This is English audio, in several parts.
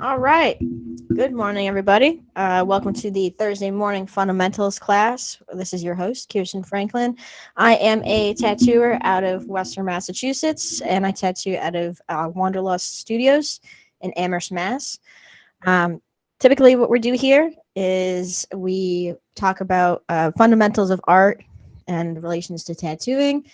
All right. Good morning, everybody. Welcome to the Thursday morning fundamentals class. This is your host, Kirsten Franklin. I am a tattooer out of Western Massachusetts, and I tattoo out of Wanderlust Studios in Amherst, Mass. Um, Typically, what we do here is we talk about fundamentals of art and relations to tattooing,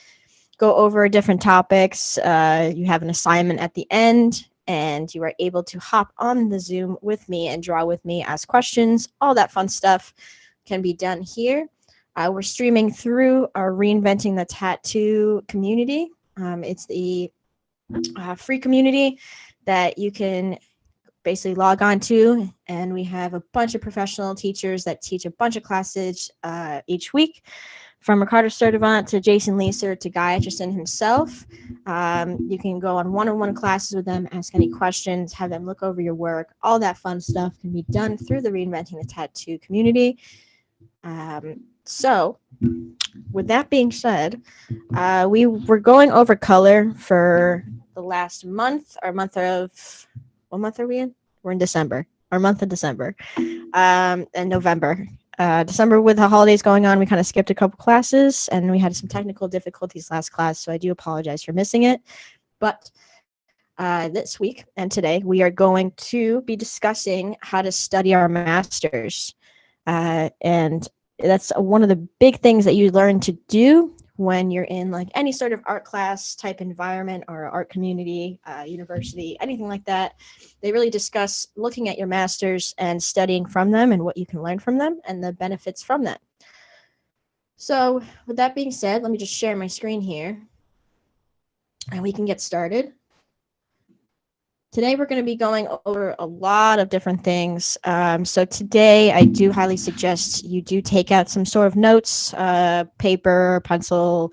go over different topics. You have an assignment at the end, and you are able to hop on the Zoom with me and draw with me, ask questions. All that fun stuff can be done here. We're streaming through our Reinventing the Tattoo community. It's the free community that you can basically log on to, and we have a bunch of professional teachers that teach a bunch of classes each week, from Ricardo Sturdivant to Jason Leeser to Guy Etchison himself. You can go on one-on-one classes with them, ask any questions, have them look over your work. All that fun stuff can be done through the Reinventing the Tattoo community. So with that being said, we were going over color for the last month, our month of, what month are we in? We're in December, our month of December, and November. December, with the holidays going on, we kind of skipped a couple classes, and we had some technical difficulties last class, so I do apologize for missing it. But this week and today, we are going to be discussing how to study our masters. And that's one of the big things that you learn to do when you're in like any sort of art class type environment or art community, university, anything like that. They really discuss looking at your masters and studying from them and what you can learn from them and the benefits from that. So with that being said, let me just share my screen here and we can get started. Today, we're going to be going over a lot of different things. So today, I do highly suggest you do take out some sort of notes, paper, pencil,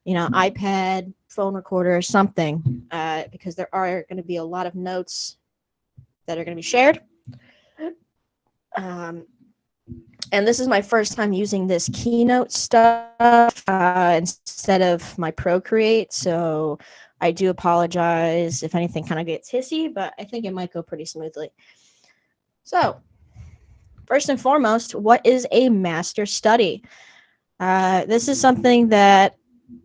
iPad, phone recorder, something, because there are going to be a lot of notes that are going to be shared. And this is my first time using this Keynote stuff instead of my Procreate, so I do apologize if anything kind of gets hissy, but I think it might go pretty smoothly. So, first and foremost, what is a master study? This is something that,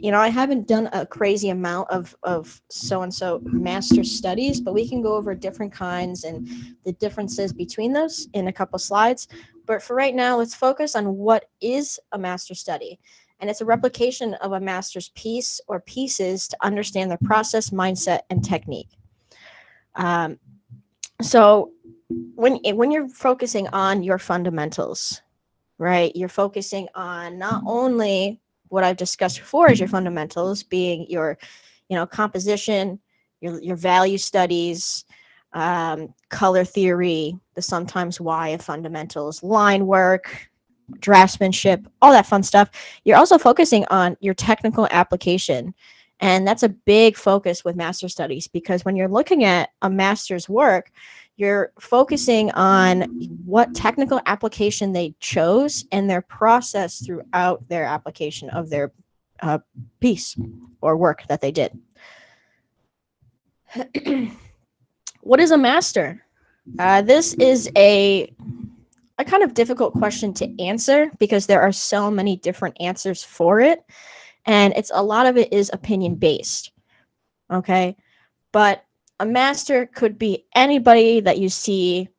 I haven't done a crazy amount of so-and-so master studies, but we can go over different kinds and the differences between those in a couple slides. But for right now, let's focus on what is a master study. And it's a replication of a master's piece or pieces to understand their process, mindset, and technique. So when you're focusing on your fundamentals, right, you're focusing on not only what I've discussed before as your fundamentals, being your, composition, your value studies, color theory, the sometimes why of fundamentals, line work, draftsmanship, all that fun stuff. You're also focusing on your technical application. And that's a big focus with master studies, because when you're looking at a master's work, you're focusing on what technical application they chose and their process throughout their application of their piece or work that they did. What is a master? This is a kind of difficult question to answer because there are so many different answers for it, and a lot of it is opinion based. Okay, but a master could be anybody that you see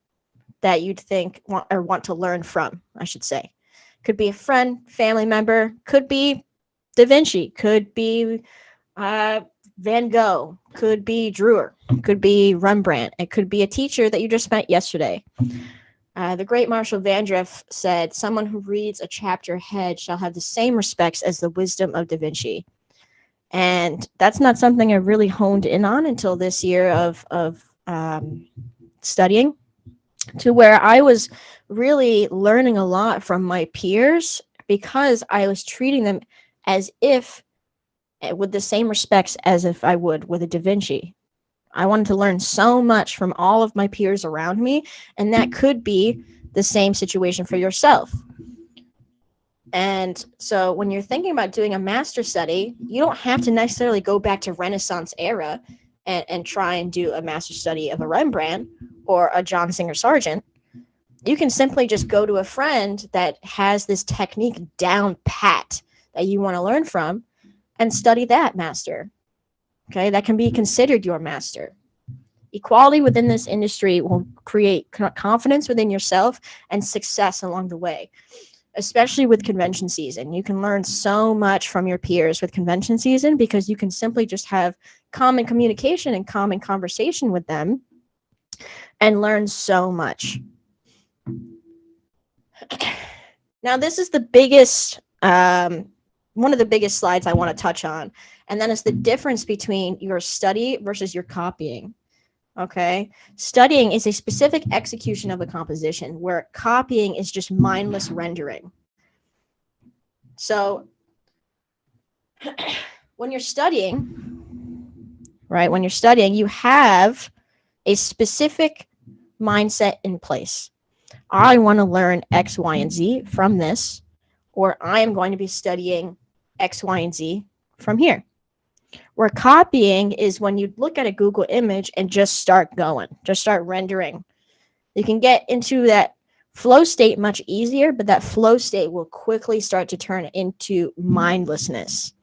that you'd think want to learn from, I should say. Could be a friend, family member, could be Da Vinci, could be Van Gogh, could be Dürer, could be Rembrandt, it could be a teacher that you just met yesterday. The great Marshall Vandriff said, "Someone who reads a chapter ahead shall have the same respects as the wisdom of Da Vinci." And that's not something I really honed in on until this year of studying, to where I was really learning a lot from my peers because I was treating them as if with the same respects as if I would with a Da Vinci. I wanted to learn so much from all of my peers around me, and that could be the same situation for yourself. And so when you're thinking about doing a master study, you don't have to necessarily go back to Renaissance era and try and do a master study of a Rembrandt. or a John Singer Sargent. You can simply just go to a friend that has this technique down pat that you want to learn from and study that master. Okay, that can be considered your master. Equality within this industry will create confidence within yourself and success along the way, especially with convention season. You can learn so much from your peers with convention season because you can simply just have common communication and common conversation with them and learn so much. Now, this is the biggest, one of the biggest slides I want to touch on, and that is the difference between your study versus your copying. Okay, studying is a specific execution of a composition, where copying is just mindless rendering. So when you're studying, right, when you're studying, you have a specific mindset in place. I want to learn X, Y, and Z from this, or I am going to be studying X, Y, and Z from here. Where copying is when you look at a Google image and just start going, just start rendering. You can get into that flow state much easier, but that flow state will quickly start to turn into mindlessness.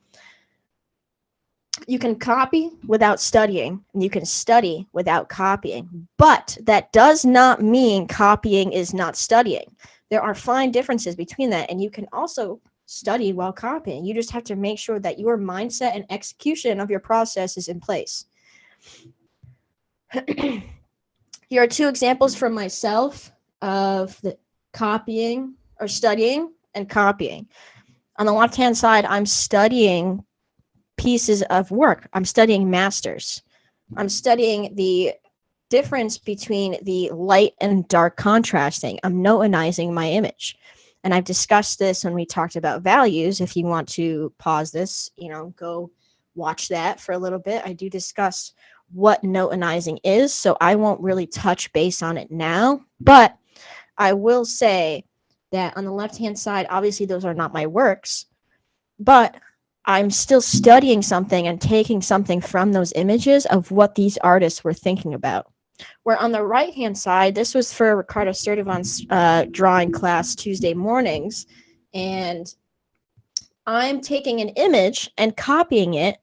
You can copy without studying, and you can study without copying, but that does not mean copying is not studying. There are fine differences between that, and you can also study while copying. You just have to make sure that your mindset and execution of your process is in place. Here are two examples from myself of the copying or studying and copying. On the left-hand side, I'm studying pieces of work. I'm studying masters. I'm studying the difference between the light and dark contrasting. I'm notating my image. And I've discussed this when we talked about values. If you want to pause this, go watch that for a little bit. I do discuss what notating is, so I won't really touch base on it now. But I will say that on the left-hand side, obviously those are not my works, but I'm still studying something and taking something from those images of what these artists were thinking about. Where on the right-hand side, this was for Ricardo Sturdivant's drawing class Tuesday mornings, and I'm taking an image and copying it,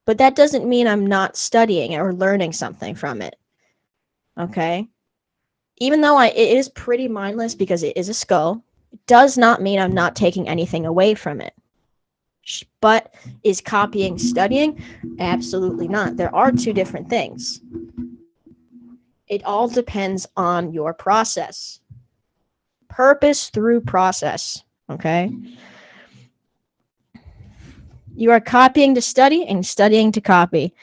but that doesn't mean I'm not studying or learning something from it. Okay? Even though it is pretty mindless because it is a skull, it does not mean I'm not taking anything away from it. But is copying studying? Absolutely not. There are two different things. It all depends on your process. Purpose through process, okay? You are copying to study and studying to copy.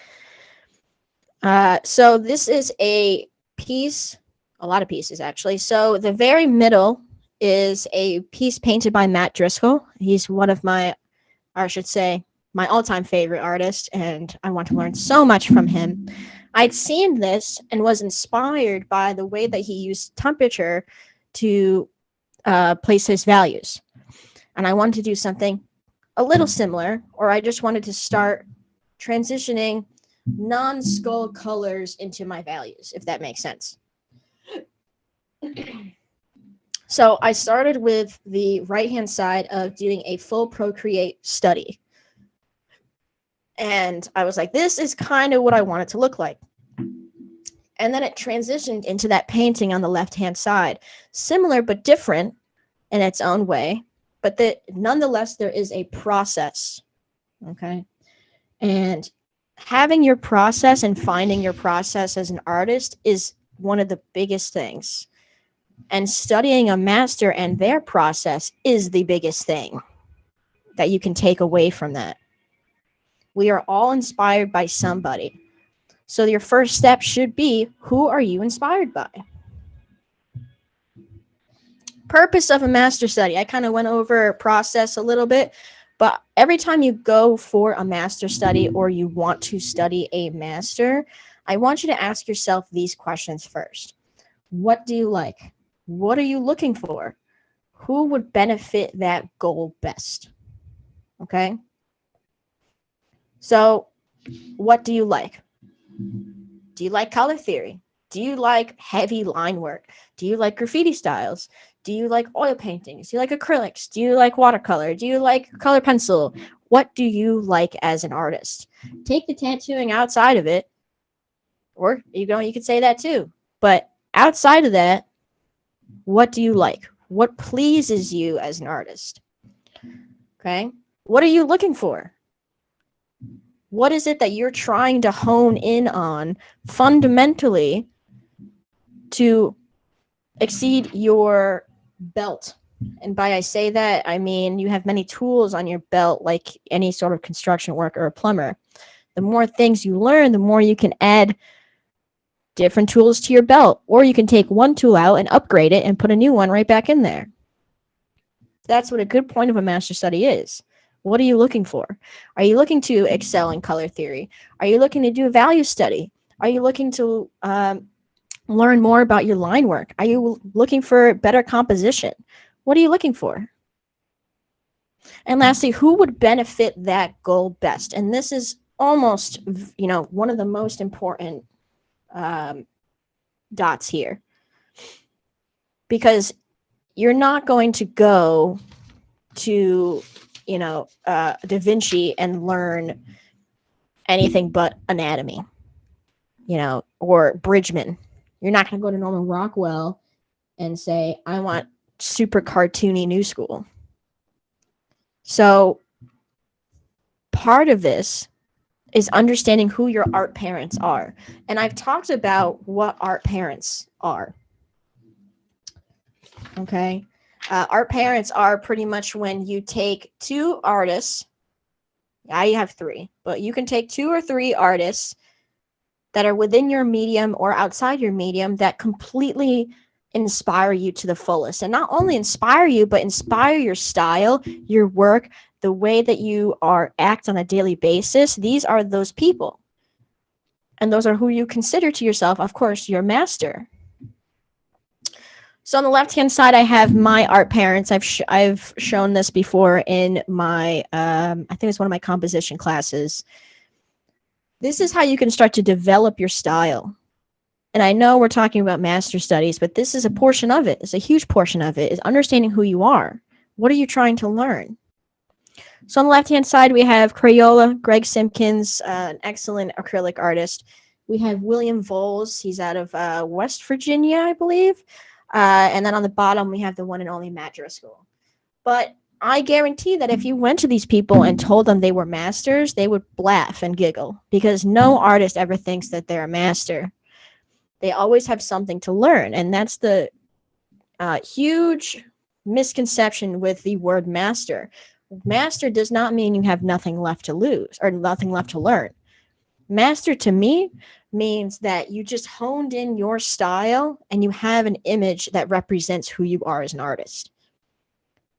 So this is a piece, a lot of pieces actually. So the very middle is a piece painted by Matt Driscoll. He's one of my, or I should say, my all-time favorite artist, and I want to learn so much from him. I'd seen this and was inspired by the way that he used temperature to place his values. And I wanted to do something a little similar, or I just wanted to start transitioning non-skull colors into my values, if that makes sense. So I started with the right-hand side of doing a full Procreate study. And I was like, this is kind of what I want it to look like. And then it transitioned into that painting on the left-hand side. Similar but different in its own way. But nonetheless, there is a process. Okay? And having your process and finding your process as an artist is one of the biggest things. And studying a master and their process is the biggest thing that you can take away from that. We are all inspired by somebody. So your first step should be, who are you inspired by? Purpose of a master study. I kind of went over process a little bit, but every time you go for a master study or you want to study a master, I want you to ask yourself these questions first. What do you like? What are you looking for? Who would benefit that goal best? Okay? So, what do you like? Do you like color theory? Do you like heavy line work? Do you like graffiti styles? Do you like oil paintings? Do you like acrylics? Do you like watercolor? Do you like color pencil? What do you like as an artist? Take the tattooing outside of it, or you could say that too. But outside of that, what do you like? What pleases you as an artist? Okay? What are you looking for? What is it that you're trying to hone in on fundamentally to exceed your belt? And by I say that, I mean you have many tools on your belt, like any sort of construction worker or a plumber. The more things you learn, the more you can add different tools to your belt. Or you can take one tool out and upgrade it and put a new one right back in there. That's what a good point of a master study is. What are you looking for? Are you looking to excel in color theory? Are you looking to do a value study? Are you looking to learn more about your line work? Are you looking for better composition? What are you looking for? And lastly, who would benefit that goal best? And this is almost, one of the most important dots here. Because you're not going to go to, Da Vinci and learn anything but anatomy, or Bridgman. You're not going to go to Norman Rockwell and say, I want super cartoony New School. So part of this is understanding who your art parents are. And I've talked about what art parents are. Okay. Art parents are pretty much when you take two artists. I have three, but you can take 2 or 3 artists that are within your medium or outside your medium that completely inspire you to the fullest. And not only inspire you, but inspire your style, your work, the way that you act on a daily basis. These are those people. And those are who you consider to yourself, of course, your master. So on the left-hand side, I have my art parents. I've shown this before in my, I think it was one of my composition classes. This is how you can start to develop your style. And I know we're talking about master studies, but this is a portion of it. It's a huge portion of it, is understanding who you are. What are you trying to learn? So on the left-hand side, we have Crayola, Greg Simpkins, an excellent acrylic artist. We have William Voles. He's out of West Virginia, I believe. And then on the bottom, we have the one and only Matt Driscoll. But I guarantee that if you went to these people and told them they were masters, they would laugh and giggle, because no artist ever thinks that they're a master. They always have something to learn. And that's the huge misconception with the word master. Master does not mean you have nothing left to lose or nothing left to learn. Master to me means that you just honed in your style and you have an image that represents who you are as an artist.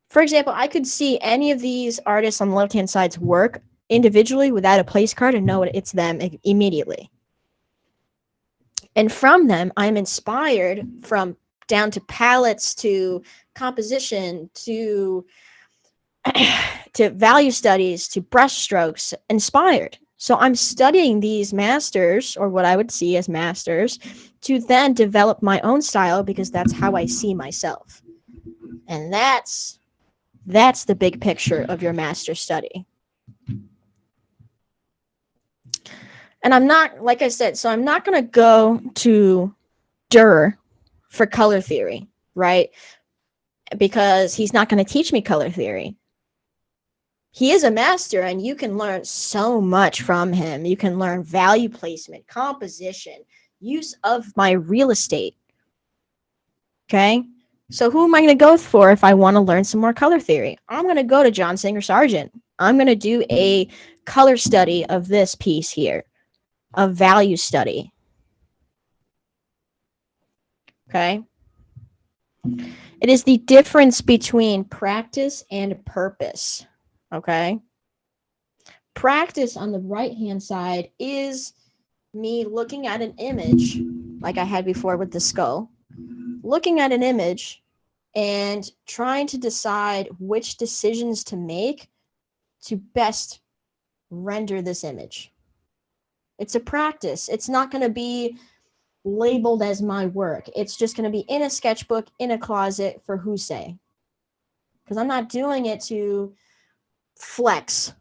For example, I could see any of these artists on the left-hand side's work individually without a place card and know it's them immediately. And from them, I'm inspired from down to palettes, to composition, to value studies, to brush strokes, inspired. So I'm studying these masters, or what I would see as masters, to then develop my own style, because that's how I see myself. And that's the big picture of your master study. And I'm not, like I said, so I'm not going to go to Durer for color theory, right? Because he's not going to teach me color theory. He is a master, and you can learn so much from him. You can learn value placement, composition, use of my real estate. Okay? So who am I going to go for if I want to learn some more color theory? I'm going to go to John Singer Sargent. I'm going to do a color study of this piece here, a value study. Okay? It is the difference between practice and purpose. Okay. Practice on the right-hand side is me looking at an image, like I had before with the skull, looking at an image and trying to decide which decisions to make to best render this image. It's a practice. It's not going to be labeled as my work. It's just going to be in a sketchbook, in a closet for who's say. Because I'm not doing it to flex,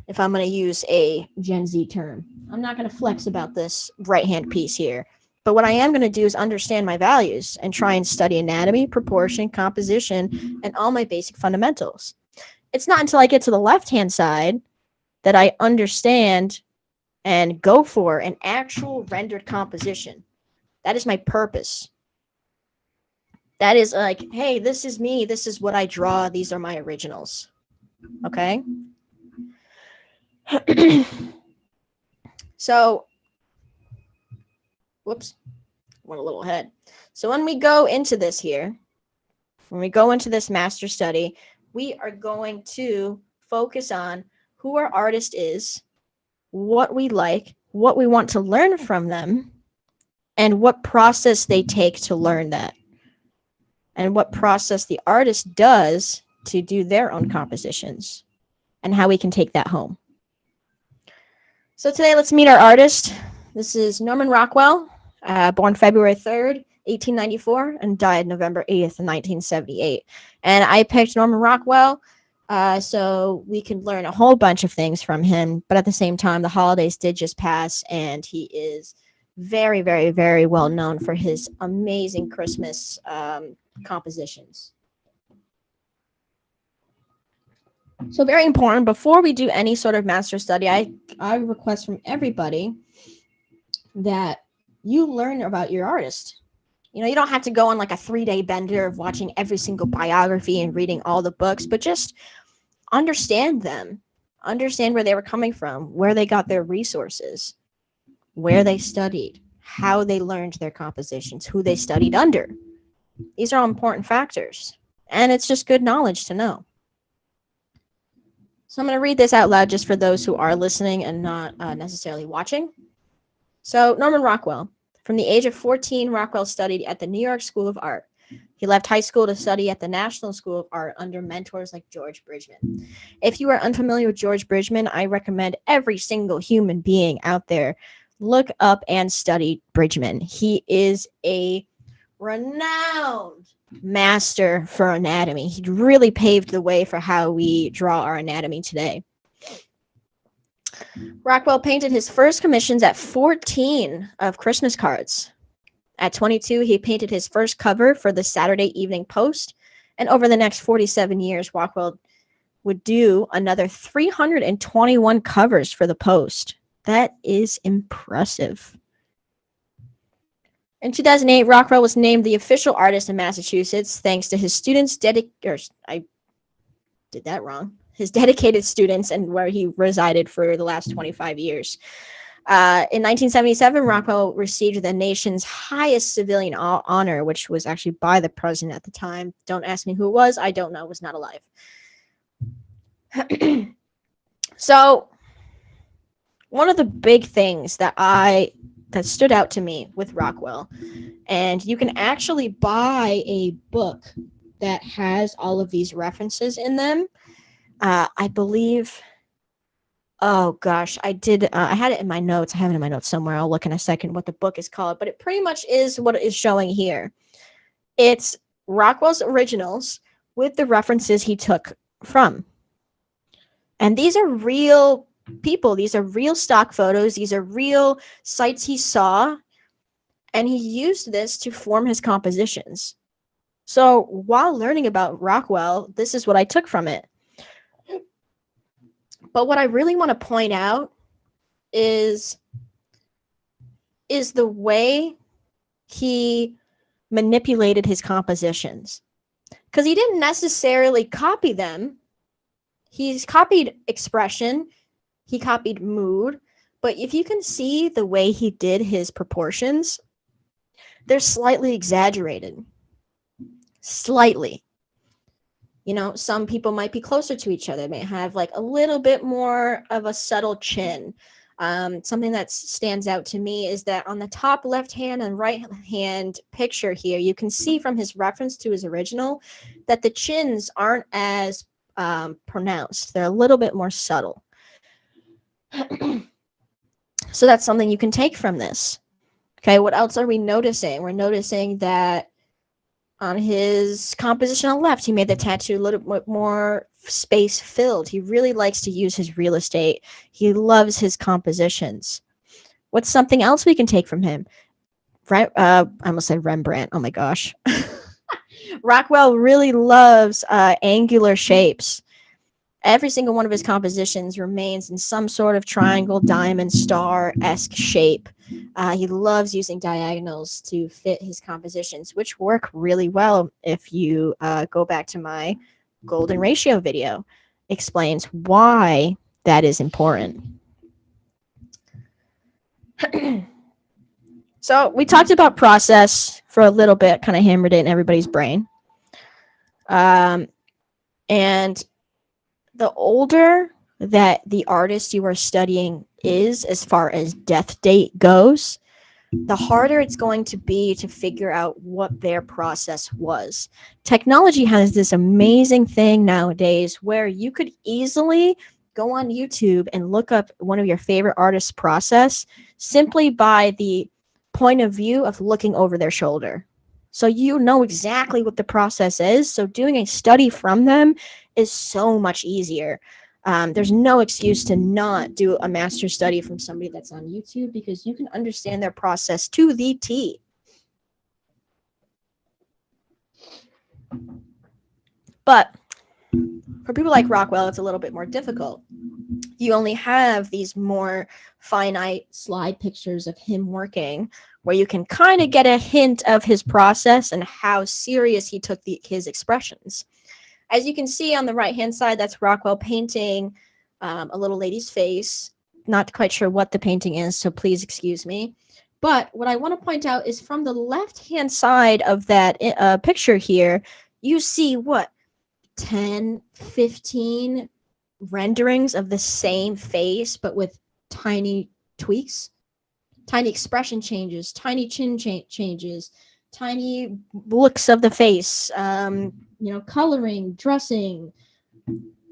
if I'm going to use a Gen Z term. I'm not going to flex about this right-hand piece here. But what I am going to do is understand my values and try and study anatomy, proportion, composition, and all my basic fundamentals. It's not until I get to the left-hand side that I understand and go for an actual rendered composition. That is my purpose. That is like, hey, this is me. This is what I draw. These are my originals. Okay? So, whoops, went a little ahead. So when we go into this here, when we go into this master study, we are going to focus on who our artist is, what we like, what we want to learn from them, and what process they take to learn that, and what process the artist does to do their own compositions, and how we can take that home. So today, let's meet our artist. This is Norman Rockwell, born February 3rd, 1894, and died November 8th, 1978. And I picked Norman Rockwell so we can learn a whole bunch of things from him. But at the same time, the holidays did just pass, and he is very, very, very well known for his amazing Christmas compositions. So very important, before we do any sort of master study, I request from everybody that you learn about your artist. You know, you don't have to go on like a 3-day bender of watching every single biography and reading all the books, but just understand them. Understand where they were coming from, where they got their resources, where they studied, how they learned their compositions, who they studied under. These are all important factors, and it's just good knowledge to know. So I'm going to read this out loud just for those who are listening and not necessarily watching. So Norman Rockwell. From the age of 14, Rockwell studied at the New York School of Art. He left high school to study at the National School of Art under mentors like George Bridgman. If you are unfamiliar with George Bridgman, I recommend every single human being out there look up and study Bridgman. He is a renowned master for anatomy. He really paved the way for how we draw our anatomy today. Rockwell painted his first commissions at 14 of Christmas cards. At 22, he painted his first cover for the Saturday Evening Post, and over the next 47 years, Rockwell would do another 321 covers for the Post. That is impressive. In 2008, Rockwell was named the official artist in Massachusetts thanks to his students' his dedicated students and where he resided for the last 25 years. In 1977, Rockwell received the nation's highest civilian honor, which was actually by the president at the time. Don't ask me who it was. I don't know. Was not alive. So one of the big things that stood out to me with Rockwell, and you can actually buy a book that has all of these references in them. I believe, oh gosh, I had it in my notes. I have it in my notes somewhere. I'll look in a second what the book is called, but it pretty much is what it is showing here. It's Rockwell's originals with the references he took from. And these are real people. These are real stock photos. These are real sites he saw, and he used this to form his compositions. So while learning about Rockwell, this is what I took from it. But what I really want to point out is the way he manipulated his compositions. Because he didn't necessarily copy them. He's copied expression. He copied mood. But if you can see the way he did his proportions, they're slightly exaggerated. Slightly. You know, some people might be closer to each other. They may have like a little bit more of a subtle chin. Something that stands out to me is that on the top left hand and right hand picture here, you can see from his reference to his original that the chins aren't as pronounced. They're a little bit more subtle. So that's something you can take from this. Okay, what else are we noticing? We're noticing that on his composition on the left, he made the tattoo a little bit more space filled. He really likes to use his real estate. He loves his compositions. What's something else we can take from him? Right, I almost said Rembrandt. Oh my gosh. Rockwell really loves angular shapes. Every single one of his compositions remains in some sort of triangle, diamond, star-esque shape. He loves using diagonals to fit his compositions, which work really well if you go back to my golden ratio video. Explains why that is important. So we talked about process for a little bit, kind of hammered it in everybody's brain. And the older that the artist you are studying is, as far as death date goes, the harder it's going to be to figure out what their process was. Technology has this amazing thing nowadays where you could easily go on YouTube and look up one of your favorite artists' process simply by the point of view of looking over their shoulder. So you know exactly what the process is. So doing a study from them is so much easier. There's no excuse to not do a master study from somebody that's on YouTube because you can understand their process to the T. But for people like Rockwell, it's a little bit more difficult. You only have these more finite slide pictures of him working where you can kind of get a hint of his process and how serious he took his expressions. As you can see on the right-hand side, that's Rockwell painting a little lady's face. Not quite sure what the painting is, so please excuse me. But what I want to point out is from the left-hand side of that picture here, you see what? 10, 15 renderings of the same face, but with tiny tweaks, tiny expression changes, tiny chin changes, tiny looks of the face, coloring, dressing,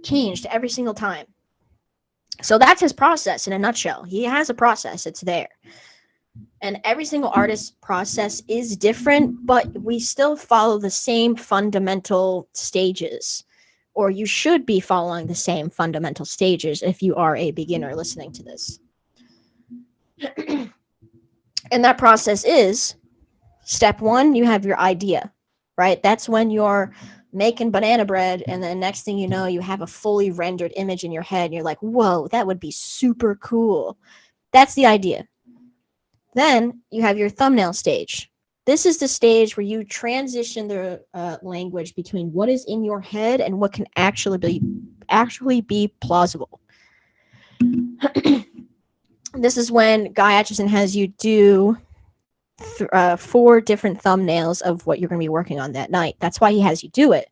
changed every single time. So that's his process in a nutshell. He has a process. It's there. And every single artist's process is different, but we still follow the same fundamental stages, or you should be following the same fundamental stages if you are a beginner listening to this. And that process is, step one, you have your idea, right? That's when you're making banana bread, and then next thing you know, you have a fully rendered image in your head, and you're like, whoa, that would be super cool. That's the idea. Then you have your thumbnail stage. This is the stage where you transition the language between what is in your head and what can actually be plausible. This is when Guy Aitchison has you do 4 different thumbnails of what you're going to be working on that night. That's why he has you do it,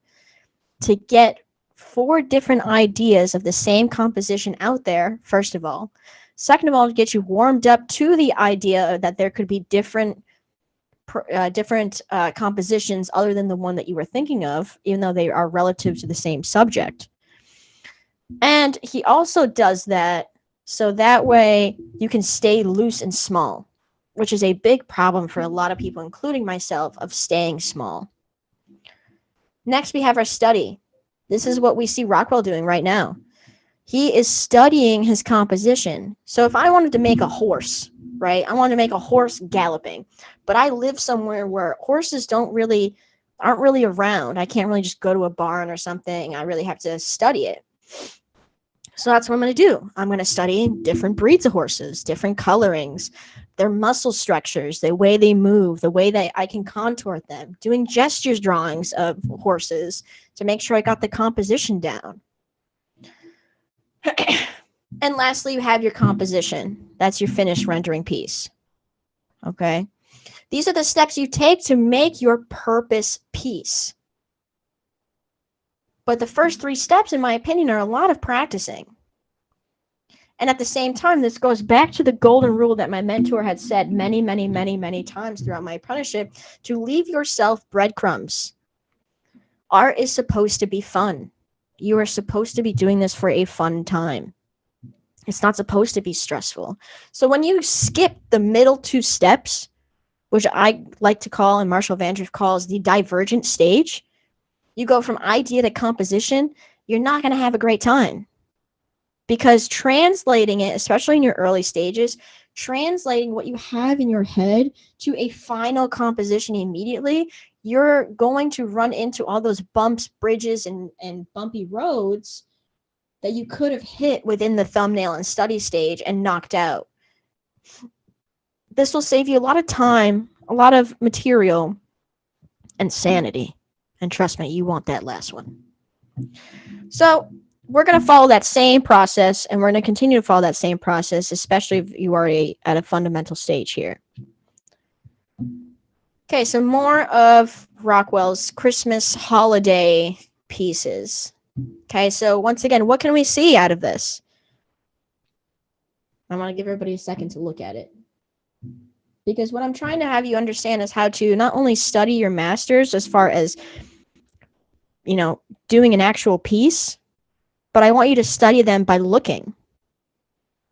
to get 4 different ideas of the same composition out there, first of all. Second of all, to get you warmed up to the idea that there could be different compositions other than the one that you were thinking of, even though they are relative to the same subject. And he also does that so that way you can stay loose and small, which is a big problem for a lot of people, including myself, of staying small. Next, we have our study. This is what we see Rockwell doing right now. He is studying his composition. So if I wanted to make a horse, right? I wanted to make a horse galloping, but I live somewhere where horses aren't really around. I can't really just go to a barn or something. I really have to study it. So that's what I'm going to do. I'm going to study different breeds of horses, different colorings, their muscle structures, the way they move, the way that I can contour them, doing gestures drawings of horses to make sure I got the composition down. And lastly, you have your composition. That's your finished rendering piece. Okay? These are the steps you take to make your purpose piece. But the first 3 steps, in my opinion, are a lot of practicing. And at the same time, this goes back to the golden rule that my mentor had said many, many, many, many times throughout my apprenticeship, to leave yourself breadcrumbs. Art is supposed to be fun. You are supposed to be doing this for a fun time. It's not supposed to be stressful. So when you skip the middle 2 steps, which I like to call and Marshall Vandriff calls the divergent stage, you go from idea to composition, you're not going to have a great time. Because translating it, especially in your early stages, translating what you have in your head to a final composition immediately, you're going to run into all those bumps, bridges, and bumpy roads that you could have hit within the thumbnail and study stage and knocked out. This will save you a lot of time, a lot of material, and sanity. And trust me, you want that last one. So we're going to follow that same process, and we're going to continue to follow that same process, especially if you are at a fundamental stage here. Okay, so more of Rockwell's Christmas holiday pieces. Okay, so once again, what can we see out of this? I want to give everybody a second to look at it. Because what I'm trying to have you understand is how to not only study your masters as far as, you know, doing an actual piece, but I want you to study them by looking.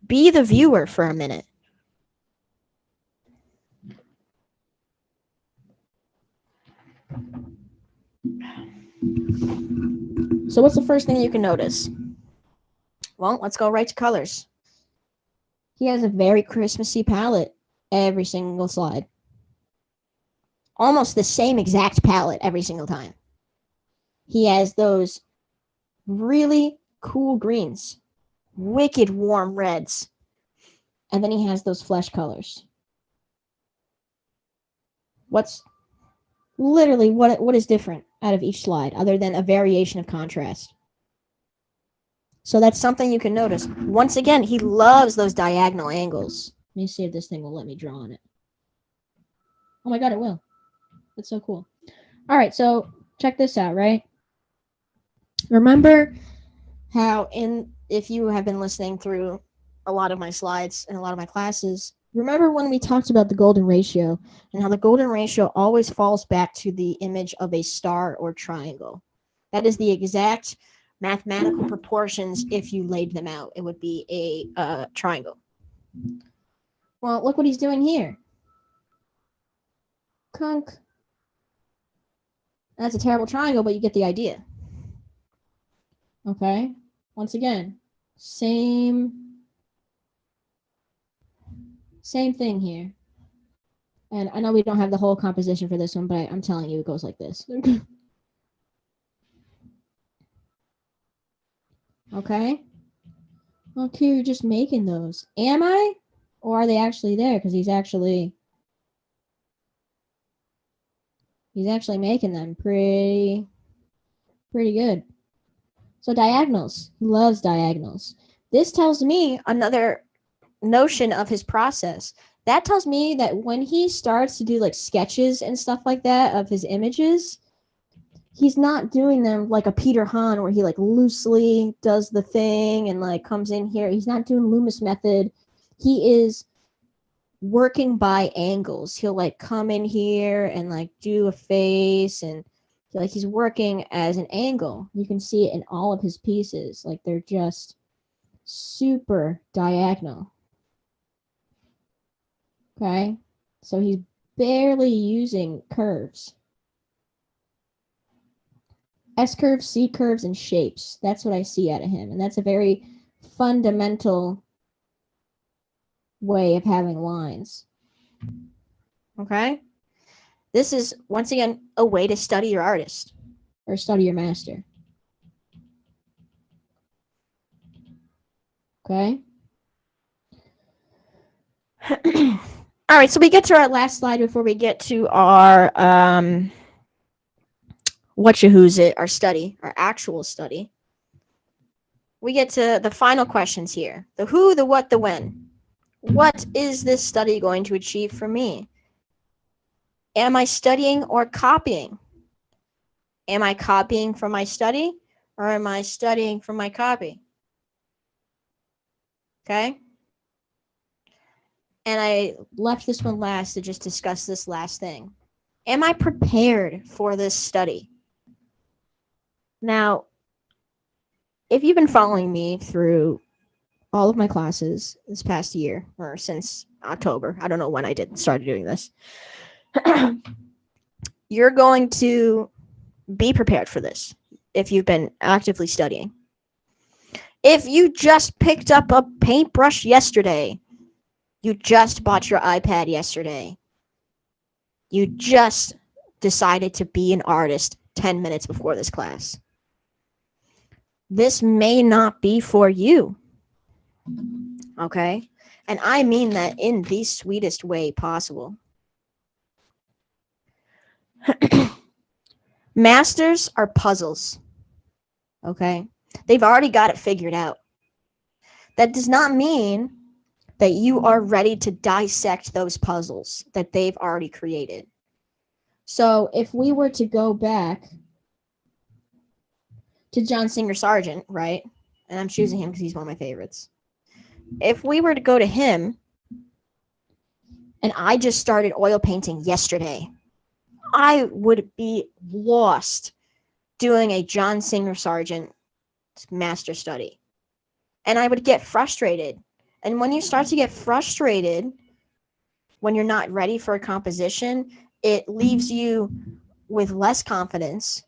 Be the viewer for a minute. So what's the first thing you can notice? Well, let's go right to colors. He has a very Christmassy palette every single slide. Almost the same exact palette every single time. He has those really cool greens, wicked warm reds, and then he has those flesh colors. What's literally what is different out of each slide other than a variation of contrast? So that's something you can notice. Once again, he loves those diagonal angles. Let me see if this thing will let me draw on it. Oh my god, it will. That's so cool. All right, so check this out, right? Remember how if you have been listening through a lot of my slides and a lot of my classes, remember when we talked about the golden ratio and how the golden ratio always falls back to the image of a star or triangle. That is the exact mathematical proportions if you laid them out. It would be a triangle. Well, look what he's doing here. Conk. That's a terrible triangle, but you get the idea. Okay. Once again, same thing here. And I know we don't have the whole composition for this one, but I'm telling you, it goes like this. Okay. Okay, you're just making those. Am I? Or are they actually there? Because he's actually making them pretty good. So diagonals. He loves diagonals. This tells me another notion of his process. That tells me that when he starts to do like sketches and stuff like that of his images, he's not doing them like a Peter Hahn where he like loosely does the thing and like comes in here. He's not doing Loomis method. He is working by angles. He'll like come in here and like do a face and like he's working as an angle. You can see it in all of his pieces. Like they're just super diagonal. Okay, so he's barely using curves. S curves, C curves, and shapes. That's what I see out of him. And that's a very fundamental way of having lines. Okay? This is, once again, a way to study your artist or study your master. Okay? All right, so we get to our last slide before we get to our our study, our actual study. We get to the final questions here. The who, the what, the when. What is this study going to achieve for me? Am I studying or copying? Am I copying from my study or am I studying from my copy? Okay? And I left this one last to just discuss this last thing. Am I prepared for this study? Now, if you've been following me through all of my classes this past year or since October, I don't know when I started doing this. You're going to be prepared for this if you've been actively studying. If you just picked up a paintbrush yesterday, you just bought your iPad yesterday, you just decided to be an artist 10 minutes before this class, this may not be for you. Okay? And I mean that in the sweetest way possible. Masters are puzzles. Okay? They've already got it figured out. That does not mean that you are ready to dissect those puzzles that they've already created. So if we were to go back to John Singer Sargent, right? And I'm choosing him because he's one of my favorites. If we were to go to him, and I just started oil painting yesterday, I would be lost doing a John Singer Sargent master study. And I would get frustrated. And when you start to get frustrated, when you're not ready for a composition, it leaves you with less confidence,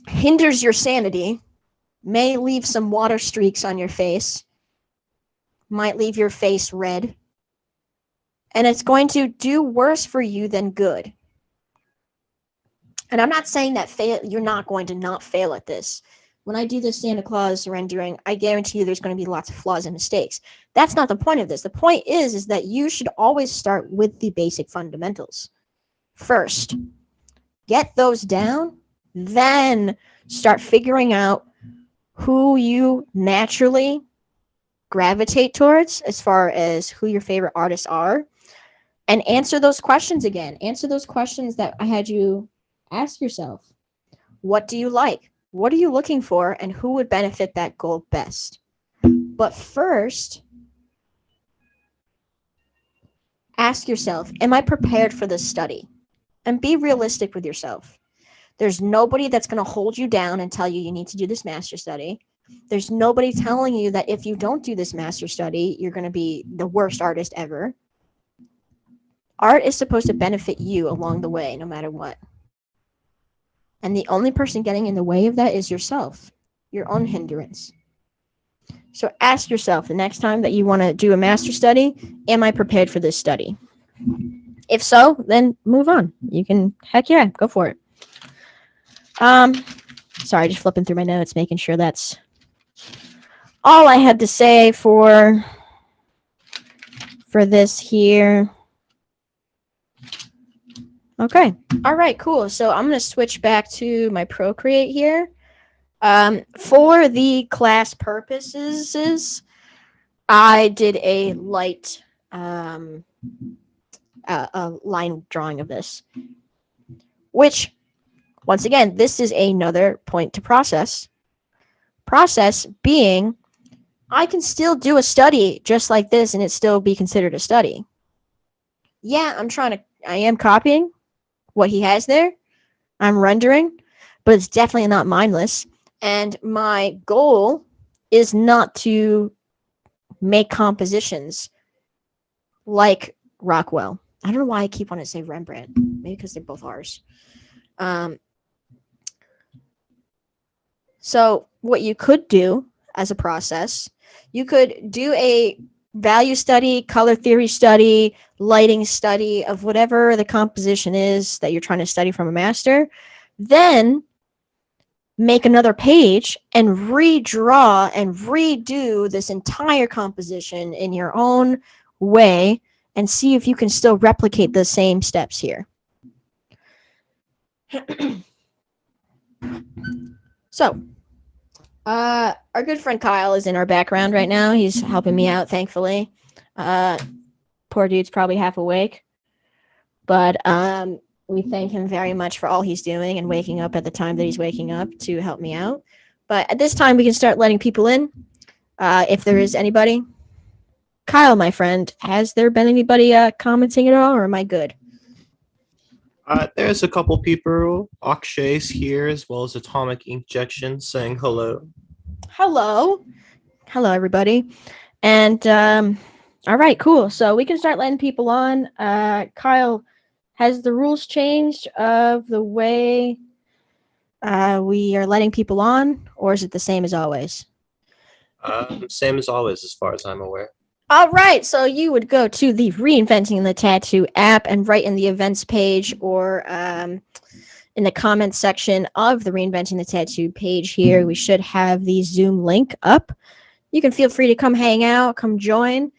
hinders your sanity, may leave some water streaks on your face, might leave your face red, and it's going to do worse for you than good. And I'm not saying that you're not going to not fail at this. When I do the Santa Claus rendering, I guarantee you there's going to be lots of flaws and mistakes. That's not the point of this. The point is that you should always start with the basic fundamentals first. Get those down, then start figuring out who you naturally gravitate towards as far as who your favorite artists are, and answer those questions again. Answer those questions that I had you ask yourself. What do you like? What are you looking for, and who would benefit that goal best? But first, ask yourself, am I prepared for this study? And be realistic with yourself. There's nobody that's going to hold you down and tell you need to do this master study. There's nobody telling you that if you don't do this master study, you're going to be the worst artist ever. Art is supposed to benefit you along the way, no matter what. And the only person getting in the way of that is yourself, your own hindrance. So ask yourself the next time that you want to do a master study, am I prepared for this study? If so, then move on. You can, heck yeah, go for it. Sorry, just flipping through my notes, making sure that's all I had to say for this here. Okay. All right, cool. So I'm going to switch back to my Procreate here. For the class purposes, I did a light line drawing of this, which, once again, this is another point to process. Process being, I can still do a study just like this and it still be considered a study. Yeah, I am copying what he has there. I'm rendering, but it's definitely not mindless. And my goal is not to make compositions like Rockwell. I don't know why I keep wanting to say Rembrandt. Maybe because they're both ours. So what you could do as a process, you could do a value study, color theory study, lighting study of whatever the composition is that you're trying to study from a master. Then make another page and redraw and redo this entire composition in your own way and see if you can still replicate the same steps here. So, our good friend Kyle is in our background right now. He's helping me out, thankfully. Poor dude's probably half awake. But we thank him very much for all he's doing and waking up at the time that he's waking up to help me out. But at this time, we can start letting people in. If there is anybody. Kyle, my friend, has there been anybody commenting at all, or am I good? There's a couple people. Akshay's here, as well as Atomic Injection, saying hello. Hello. Hello, everybody. And All right, cool. So we can start letting people on. Kyle, has the rules changed of the way we are letting people on, or is it the same as always? Same as always, as far as I'm aware. All right, so you would go to the Reinventing the Tattoo app and write in the events page or in the comments section of the Reinventing the Tattoo page here. We should have the Zoom link up. You can feel free to come hang out, come join.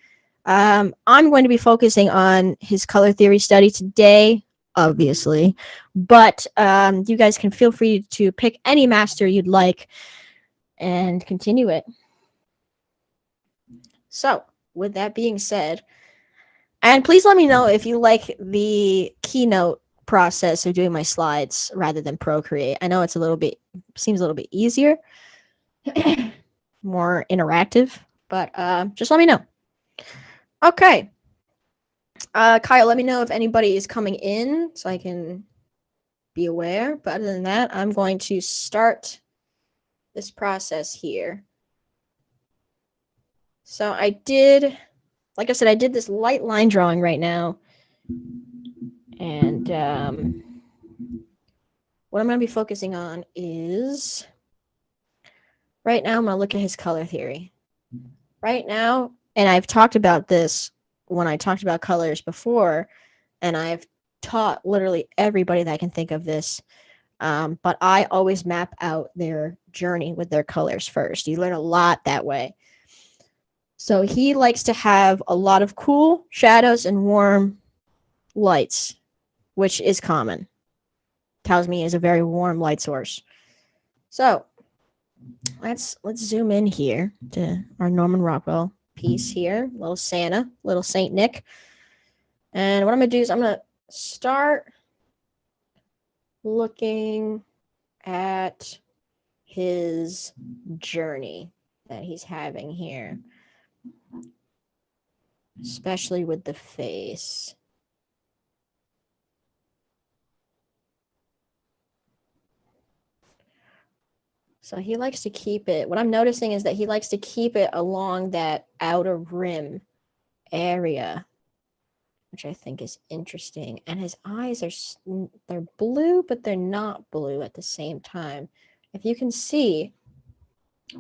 I'm going to be focusing on his color theory study today, obviously, but you guys can feel free to pick any master you'd like and continue it. So, with that being said, and please let me know if you like the keynote process of doing my slides rather than Procreate. I know it's seems a little bit easier, more interactive, but just let me know. Okay. Kyle, let me know if anybody is coming in so I can be aware. But other than that, I'm going to start this process here. So like I said, I did this light line drawing right now. And what I'm going to be focusing on is, right now, I'm going to look at his color theory. Right now, and I've talked about this when I talked about colors before, and I've taught literally everybody that I can think of this. But I always map out their journey with their colors first. You learn a lot that way. So he likes to have a lot of cool shadows and warm lights, which is common. Tells me is a very warm light source. So let's zoom in here to our Norman Rockwell piece here. Little Santa, little Saint Nick. And what I'm going to do is I'm going to start looking at his journey that he's having here, especially with the face. So he likes to keep it, what I'm noticing is that he likes to keep it along that outer rim area, which I think is interesting. And his eyes they're blue, but they're not blue at the same time. If you can see,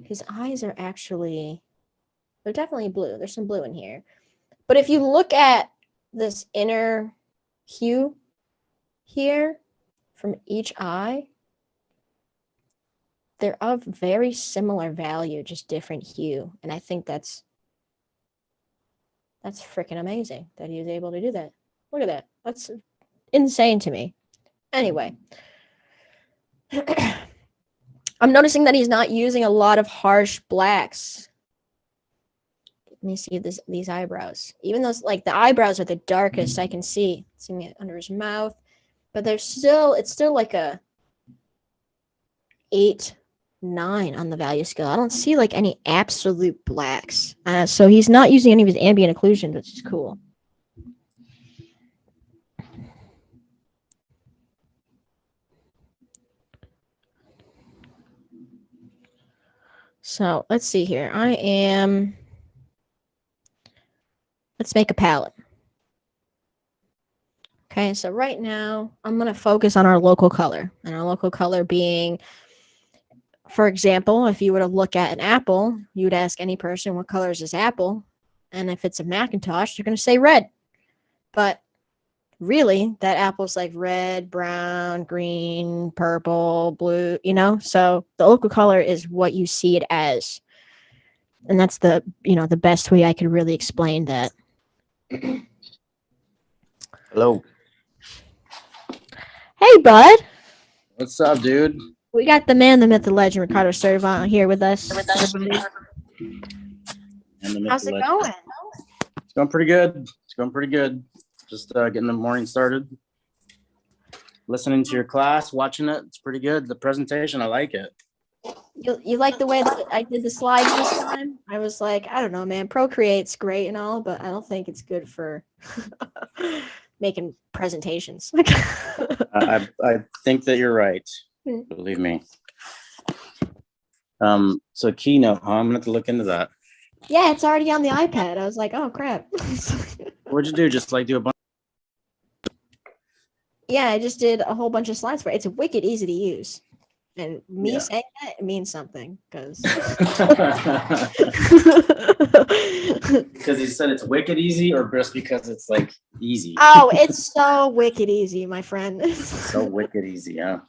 his eyes are they're definitely blue. There's some blue in here. But if you look at this inner hue here from each eye, they're of very similar value, just different hue. And I think that's freaking amazing that he was able to do that. Look at that. That's insane to me. Anyway, I'm noticing that he's not using a lot of harsh blacks. Let me see these eyebrows. Even though like the eyebrows are the darkest I can see. Seeing it under his mouth, but it's still like a 8, 9 on the value scale. I don't see like any absolute blacks. So he's not using any of his ambient occlusion, which is cool. So let's see here. Let's make a palette. Okay, so right now I'm going to focus on our local color, and our local color being, for example, if you were to look at an apple, you would ask any person, what color is this apple? And if it's a Macintosh, they're going to say red. But really, that apple's like red, brown, green, purple, blue, So the local color is what you see it as. And that's the best way I could really explain that. Hello. Hey, bud. What's up, dude? We got the man, the myth, the legend, Ricardo Servant here with us. Everybody. How's it going? It's going pretty good. Just getting the morning started. Listening to your class, watching it. It's pretty good. The presentation, I like it. You like the way that I did the slides this time? I was like, I don't know, man. Procreate's great and all, but I don't think it's good for making presentations. I think that you're right. Believe me. So keynote, huh? I'm gonna have to look into that. Yeah, it's already on the iPad. I was like, oh crap. What'd you do? Just like do a bunch. Yeah, I just did a whole bunch of slides for it. It's wicked easy to use. And me Yeah. saying that, it means something because Because you said it's wicked easy, or just because it's like easy? oh, it's so wicked easy, my friend. So wicked easy, huh?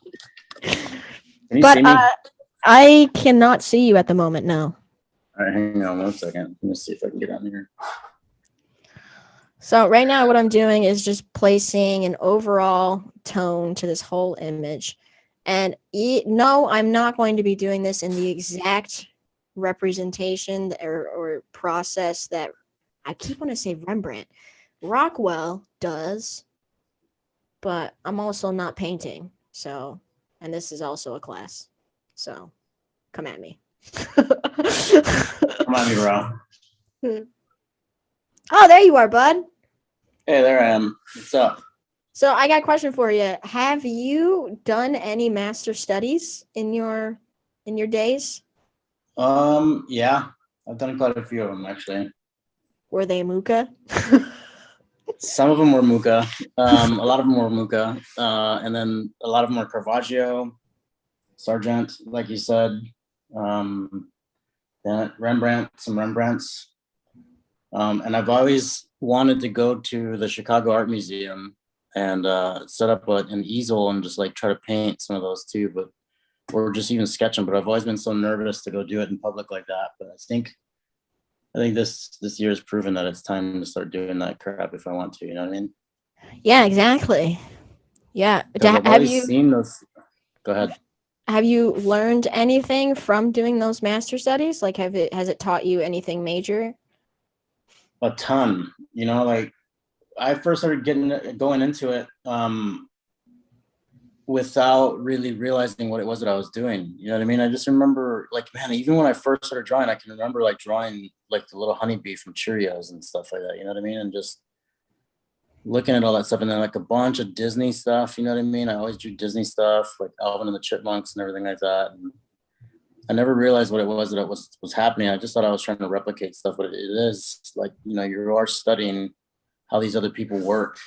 Can you But see me? I cannot see you at the moment. No. All right, hang on 1 second. Let me see if I can get on here. So right now, what I'm doing is just placing an overall tone to this whole image. And no, I'm not going to be doing this in the exact representation or process that I keep wanting to say Rembrandt. Rockwell does, but I'm also not painting. So, and this is also a class. So, come at me. Come on, me, bro. Oh, there you are, bud. Hey, there I am. What's up? So I got a question for you. Have you done any master studies in your days? Yeah, I've done quite a few of them actually. Were they Muka? Some of them were Muka. A lot of them were Muka. And then a lot of them were Caravaggio, Sargent, like you said. Then Rembrandt, some Rembrandts. And I've always wanted to go to the Chicago Art Museum and set up an easel and just like try to paint some of those too, but or just even sketch them. But I've always been so nervous to go do it in public like that. But I think this year has proven that it's time to start doing that crap if I want to. You know what I mean? Yeah, exactly. Yeah. Because I've Have always you seen those. Go ahead. have you learned anything from doing those master studies? Like, has it taught you anything major? A ton. You know, like I first started going into it without really realizing what it was that I was doing. You know what I mean? I just remember, like, man, even when I first started drawing, I can remember like drawing like the little honeybee from Cheerios and stuff like that. You know what I mean? And just looking at all that stuff, and then like a bunch of Disney stuff. You know what I mean? I always drew Disney stuff, like Alvin and the Chipmunks and everything like that. And I never realized what it was that was happening. I just thought I was trying to replicate stuff, but it is like, you know, you are studying how these other people work,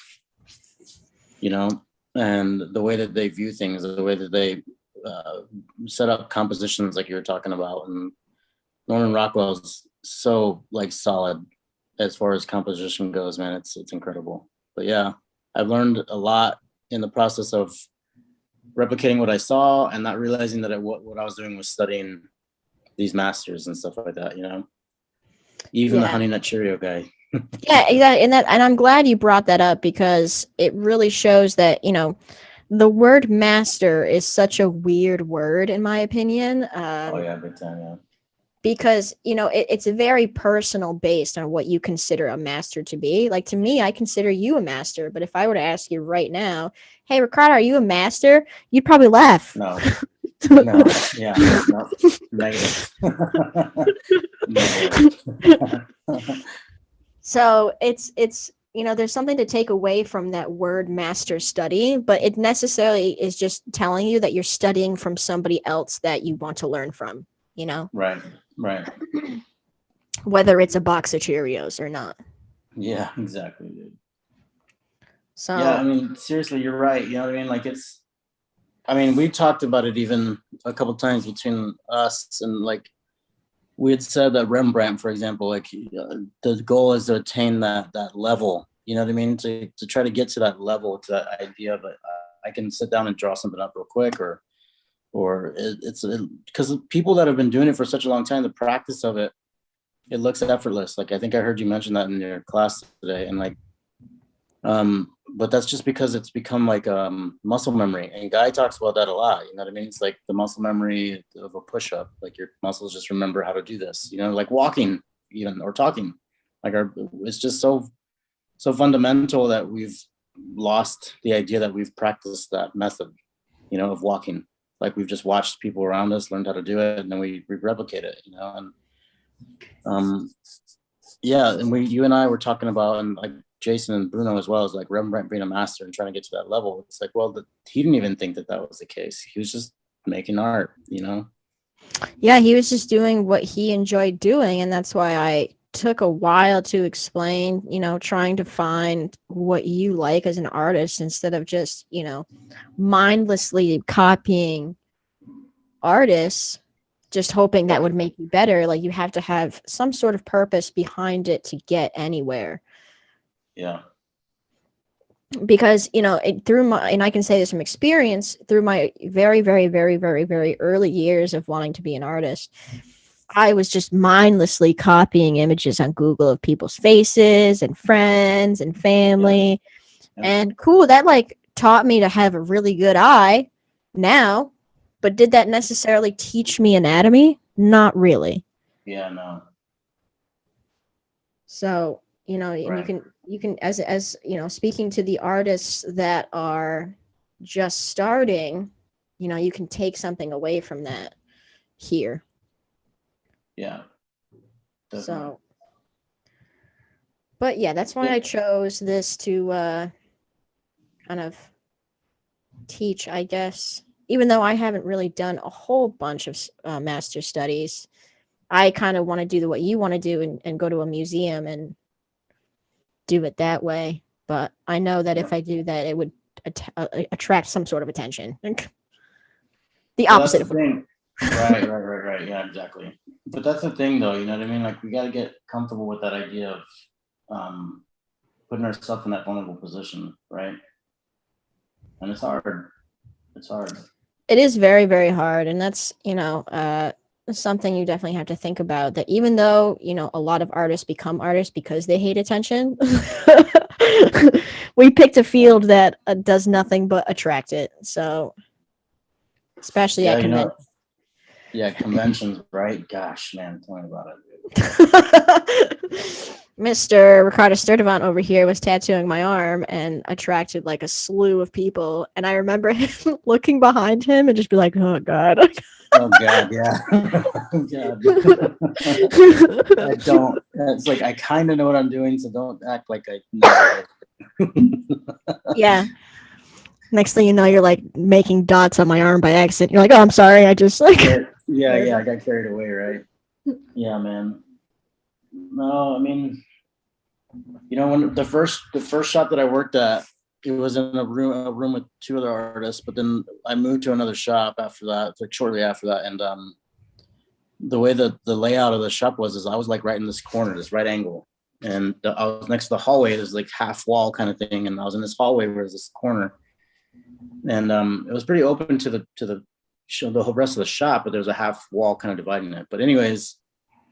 you know, and the way that they view things, the way that they set up compositions, like you were talking about. And Norman Rockwell's so like solid as far as composition goes, man. It's incredible. But yeah, I've learned a lot in the process of replicating what I saw and not realizing that what I was doing was studying these masters and stuff like that, you know. Even the Yeah. Honey Nut Cheerio guy. Yeah, exactly. And I'm glad you brought that up because it really shows that, you know, the word master is such a weird word in my opinion. Oh yeah, big time, yeah. Because, you know, it's a very personal based on what you consider a master to be. Like, to me, I consider you a master, but if I were to ask you right now, hey Ricardo, are you a master, you'd probably laugh. No. No, yeah, no, negative. Negative. So it's you know, there's something to take away from that word master study, but it necessarily is just telling you that you're studying from somebody else that you want to learn from, you know, Right. whether it's a box of Cheerios or not. Yeah, exactly, dude. So Yeah, I mean, seriously, you're right. You know what I mean? Like I mean, we talked about it even a couple times between us, and like we had said that Rembrandt, for example, like the goal is to attain that level. You know what I mean? To try to get to that level, to that idea of I can sit down and draw something up real quick, or it's because people that have been doing it for such a long time, the practice of it, it looks effortless. Like I think I heard you mention that in your class today, and like but that's just because it's become like muscle memory, and Guy talks about that a lot. You know what I mean? It's like the muscle memory of a push-up. Like your muscles just remember how to do this, you know, like walking even, or talking. Like it's just so fundamental that we've lost the idea that we've practiced that method, you know, of walking. Like we've just watched people around us, learned how to do it, and then we replicate it, you know. And yeah, and you and I were talking about, and like Jason and Bruno as well, as like Rembrandt being a master and trying to get to that level. It's like, well, he didn't even think that was the case. He was just making art, you know. Yeah, he was just doing what he enjoyed doing, and that's why I took a while to explain, trying to find what you like as an artist instead of just, mindlessly copying artists, just hoping that would make you better. Like, you have to have some sort of purpose behind it to get anywhere. Yeah. Because through my, and I can say this from experience, through my very, very, very, very, very early years of wanting to be an artist, I was just mindlessly copying images on Google of people's faces and friends and family. Yeah. And cool, that like taught me to have a really good eye now, but did that necessarily teach me anatomy? Not really. Yeah, no. So, and Right. you can as speaking to the artists that are just starting, you can take something away from that here. Yeah. Definitely. So, but yeah, that's why I chose this to kind of teach, I guess. Even though I haven't really done a whole bunch of master studies, I kind of want to do what you want to do and go to a museum and do it that way. But I know that if I do that, it would attract some sort of attention. The opposite of the thing. Right. Yeah, exactly. But that's the thing, though. You know what I mean? Like, we got to get comfortable with that idea of putting ourselves in that vulnerable position, right? And it's hard. It's hard. It is very, very hard, and that's something you definitely have to think about. That even though a lot of artists become artists because they hate attention, we picked a field that does nothing but attract it. So, especially at conventions. Conventions, right? Gosh, man, tell me about it. Mr. Ricardo Sturdivant over here was tattooing my arm and attracted like a slew of people. And I remember him looking behind him and just be like, "Oh God." Oh God, yeah. Oh God. I don't. It's like I kind of know what I'm doing, so don't act like I know. Yeah. Next thing you know, you're like making dots on my arm by accident. You're like, "Oh, I'm sorry. I just like." Yeah. I got carried away, right? Yeah, man. No, I mean, when the first shop that I worked at, it was in a room with two other artists, but then I moved to another shop after that, like shortly after that. And the way the layout of the shop is I was like right in this corner, this right angle. And I was next to the hallway. There's like half wall kind of thing. And I was in this hallway where there's this corner. And it was pretty open to the whole rest of the shop, but there's a half wall kind of dividing it. But anyways,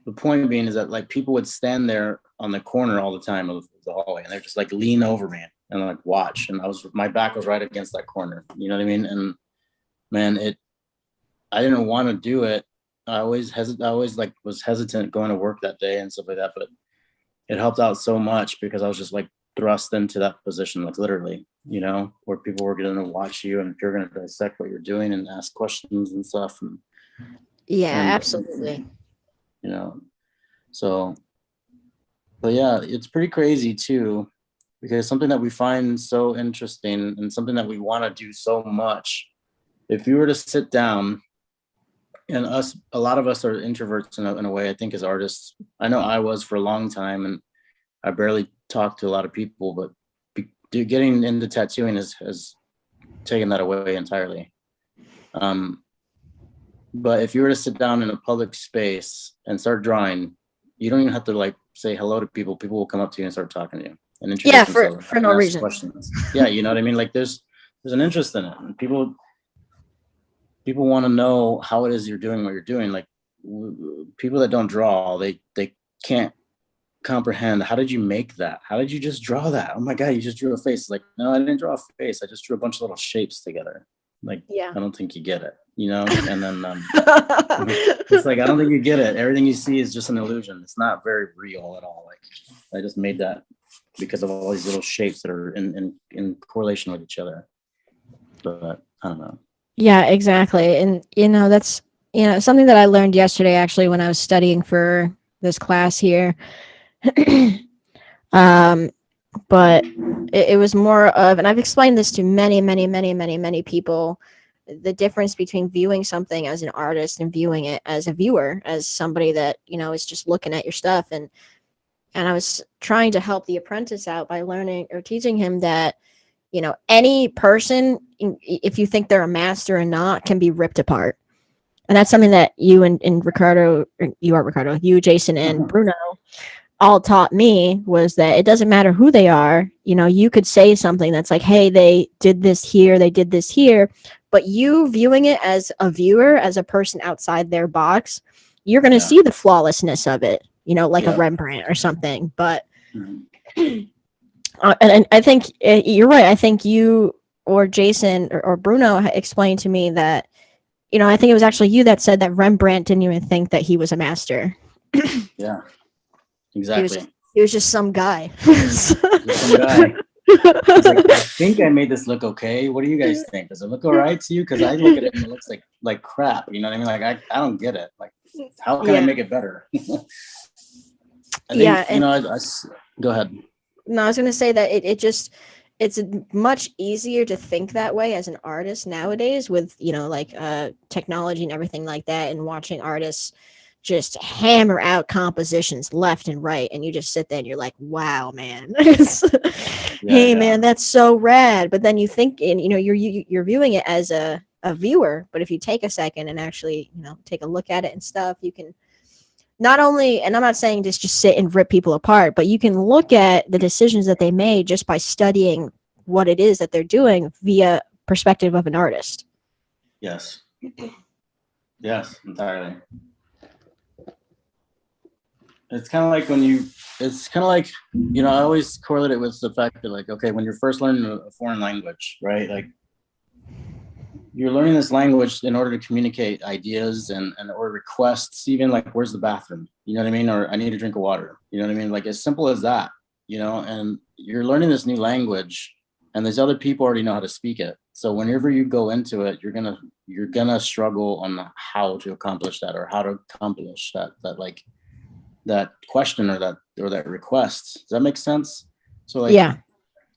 the point being is that like people would stand there on the corner all the time of the hallway, and they're just like lean over me and like watch. And my back was right against that corner. You know what I mean? And man, I didn't want to do it. I always like was hesitant going to work that day and stuff like that. But it helped out so much because I was just like thrust into that position, like literally, where people were going to watch you and if you're going to dissect what you're doing and ask questions and stuff. Absolutely. So, but yeah, it's pretty crazy too, because something that we find so interesting and something that we want to do so much, if you were to sit down, and a lot of us are introverts in a way, I think, as artists. I know I was for a long time, and I barely talked to a lot of people, but getting into tattooing has taken that away entirely. But if you were to sit down in a public space and start drawing, you don't even have to like say hello to people. People will come up to you and start talking to you and introduce themselves for no reason. Questions. Yeah, you know what I mean? Like there's an interest in it. And people want to know how it is you're doing what you're doing. Like people that don't draw, they can't comprehend. How did you make that? How did you just draw that? Oh my God, you just drew a face. Like, no, I didn't draw a face. I just drew a bunch of little shapes together. Like, yeah. I don't think you get it, and then it's like, I don't think you get it. Everything you see is just an illusion. It's not very real at all. Like I just made that because of all these little shapes that are in correlation with each other. But I don't know. Yeah, exactly. And that's something that I learned yesterday actually when I was studying for this class here. But it was more of, and I've explained this to many, many, many, many, many people the difference between viewing something as an artist and viewing it as a viewer, as somebody that, is just looking at your stuff. And I was trying to help the apprentice out by learning or teaching him that, any person, if you think they're a master or not, can be ripped apart. And that's something that and Ricardo, you, Jason, and Bruno all taught me, was that it doesn't matter who they are. You could say something that's like, hey, they did this here, but you viewing it as a viewer, as a person outside their box, you're going to see the flawlessness of it, like a Rembrandt or something. But and I think you're right. I think you or Jason or Bruno explained to me that, I think it was actually you that said that Rembrandt didn't even think that he was a master. Yeah, exactly. He was just some guy. Some guy. He's like, I think I made this look okay. What do you guys think? Does it look all right to you? Because I look at it and it looks like crap. You know what I mean? Like I don't get it. Like, how can I make it better? I think, go ahead. No, I was going to say that it's much easier to think that way as an artist nowadays with, technology and everything like that, and watching artists just hammer out compositions left and right. And you just sit there and you're like, wow, man. Man, that's so rad. But then you think, and, you're viewing it as a viewer. But if you take a second and actually, take a look at it and stuff, you can not only, and I'm not saying just sit and rip people apart, but you can look at the decisions that they made just by studying what it is that they're doing via perspective of an artist. Yes, entirely. It's kind of like I always correlate it with the fact that, like, okay, when you're first learning a foreign language, right? Like, you're learning this language in order to communicate ideas and or requests, even like, where's the bathroom? You know what I mean? Or I need a drink of water. You know what I mean? Like, as simple as that, and you're learning this new language, and these other people already know how to speak it. So whenever you go into it, you're gonna struggle on how to accomplish that, or how to accomplish that question or that request. Does that make sense? So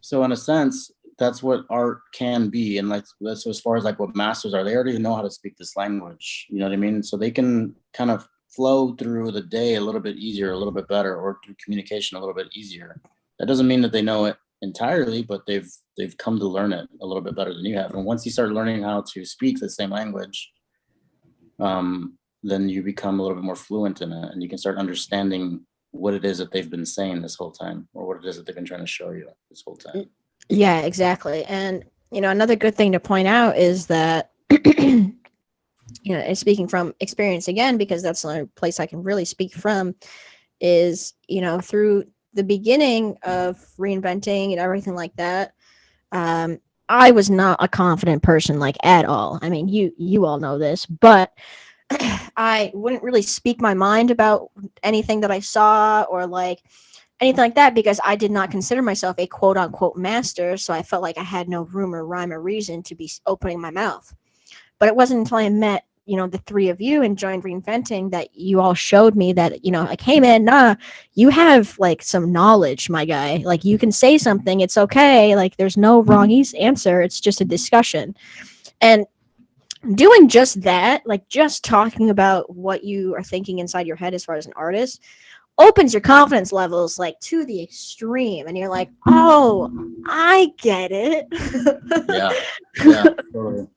so in a sense, that's what art can be. And that's as far as like what masters are, they already know how to speak this language. You know what I mean? So they can kind of flow through the day a little bit easier, a little bit better, or through communication a little bit easier. That doesn't mean that they know it entirely, but they've come to learn it a little bit better than you have. And once you start learning how to speak the same language, then you become a little bit more fluent in it, and you can start understanding what it is that they've been saying this whole time, or what it is that they've been trying to show you this whole time. Yeah, exactly. And, another good thing to point out is that, and speaking from experience again, because that's the only place I can really speak from, is, through the beginning of reinventing and everything like that, I was not a confident person, like, at all. I mean, you all know this, but I wouldn't really speak my mind about anything that I saw or like anything like that, because I did not consider myself a quote unquote master. So I felt like I had no room or rhyme or reason to be opening my mouth. But it wasn't until I met, the three of you and joined reinventing that you all showed me that, like, hey man, you have like some knowledge, my guy. Like, you can say something. It's okay. Like, there's no wrong answer. It's just a discussion. And doing just that, like just talking about what you are thinking inside your head as far as an artist, opens your confidence levels like to the extreme, and you're like, oh, I get it. Yeah, totally.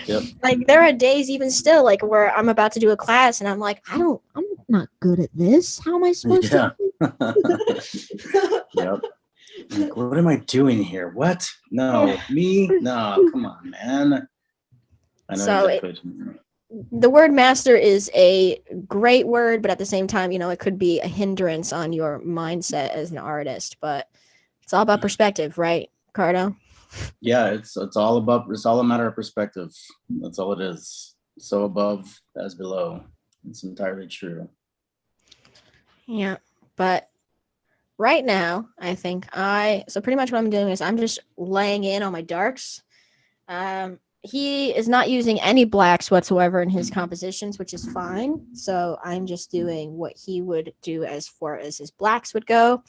Yep. Like, there are days even still, like, where I'm about to do a class and I'm like, I'm not good at this. How am I supposed to? Yep. Like, what am I doing here? What? No, me? No, come on, man. I know so exactly. The word master is a great word, but at the same time, it could be a hindrance on your mindset as an artist. But it's all about perspective, right, Cardo? Yeah, it's all a matter of perspective. That's all it is. So above as below. It's entirely true. Yeah, but right now, I think so pretty much what I'm doing is I'm just laying in on my darks. He is not using any blacks whatsoever in his compositions, which is fine. So I'm just doing what he would do as far as his blacks would go.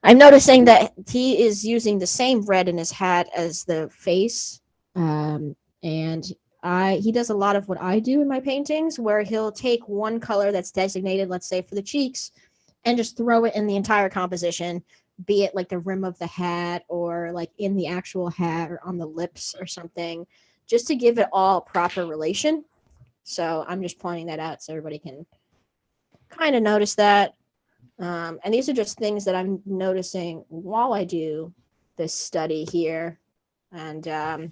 I'm noticing that he is using the same red in his hat as the face. And He does a lot of what I do in my paintings, where he'll take one color that's designated, let's say for the cheeks, and just throw it in the entire composition, be it like the rim of the hat or like in the actual hat or on the lips or something, just to give it all proper relation. So I'm just pointing that out so everybody can kind of notice that. And these are just things that I'm noticing while I do this study here. And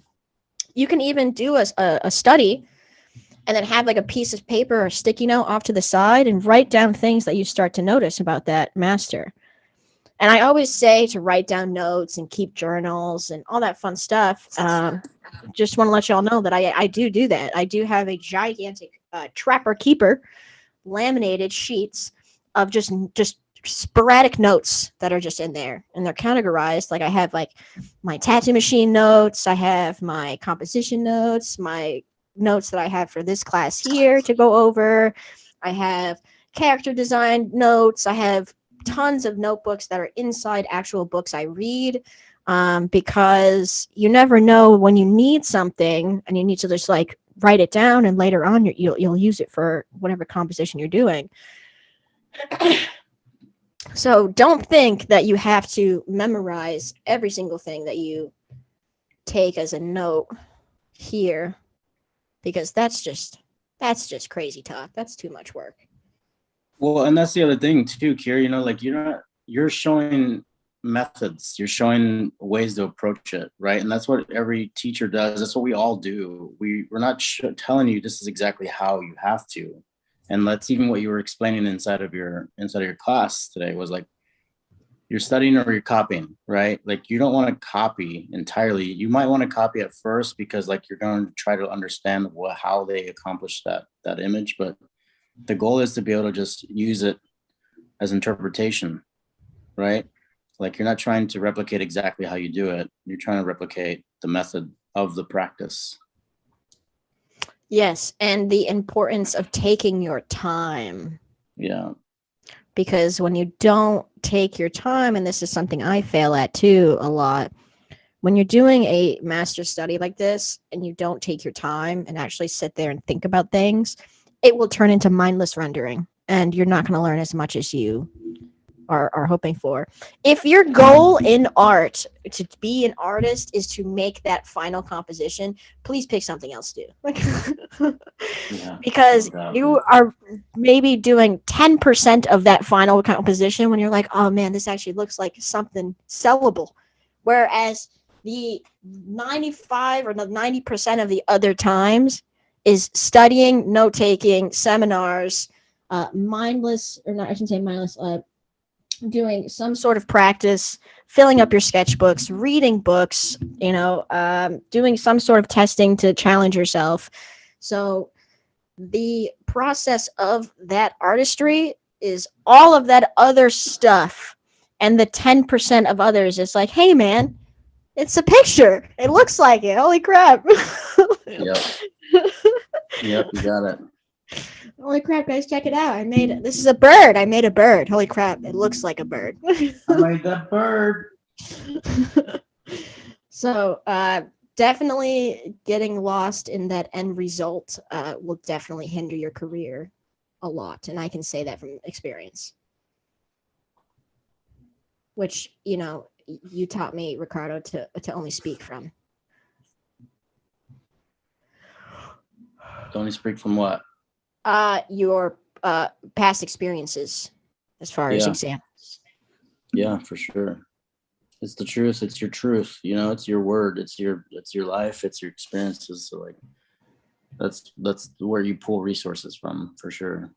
you can even do a study and then have like a piece of paper or sticky note off to the side and write down things that you start to notice about that master. And I always say to write down notes and keep journals and all that fun stuff. Just want to let y'all know that I do that. I do have a gigantic Trapper Keeper laminated sheets of just sporadic notes that are just in there, and they're categorized. Like I have like my tattoo machine notes, I have my composition notes, my notes that I have for this class here to go over. I have character design notes. I have tons of notebooks that are inside actual books I read, because you never know when you need something and you need to just like write it down, and later on you'll use it for whatever composition you're doing. So don't think that you have to memorize every single thing that you take as a note here, because that's just crazy talk. That's too much work. Well, and that's the other thing too, Kier, you know, like you're showing methods, you're showing ways to approach it, right? And that's what every teacher does. That's what we all do. We're not telling you this is exactly how you have to. And that's even what you were explaining inside of your class today, was like you're studying or you're copying, right? Like you don't want to copy entirely. You might want to copy at first because like you're going to try to understand how they accomplished that image, but the goal is to be able to just use it as interpretation, right? Like you're not trying to replicate exactly how you do it. You're trying to replicate the method of the practice. Yes, and the importance of taking your time. Yeah. Because when you don't take your time, and this is something I fail at too a lot, when you're doing a master study like this and you don't take your time and actually sit there and think about things, it will turn into mindless rendering, and you're not going to learn as much as you are hoping for. If your goal in art to be an artist is to make that final composition, please pick something else to do. Yeah, because you are maybe doing 10% of that final composition when you're like, oh man, this actually looks like something sellable. Whereas the 95 or the 90% of the other times is studying, note-taking, seminars, mindless, or not, I shouldn't say mindless, doing some sort of practice, filling up your sketchbooks, reading books, doing some sort of testing to challenge yourself. So the process of that artistry is all of that other stuff. And the 10% of others is like, hey man, it's a picture. It looks like it. Holy crap. Yep. Yep, you got it. Holy crap, guys, check it out. This is a bird. I made a bird. Holy crap, it looks like a bird. I made that bird. So, definitely getting lost in that end result will definitely hinder your career a lot. And I can say that from experience. Which, you taught me, Ricardo, to only speak from. To only speak from what? Your past experiences as far as examples. Yeah, for sure. It's the truth. It's your truth. It's your word. It's your life. It's your experiences. So like, that's where you pull resources from, for sure.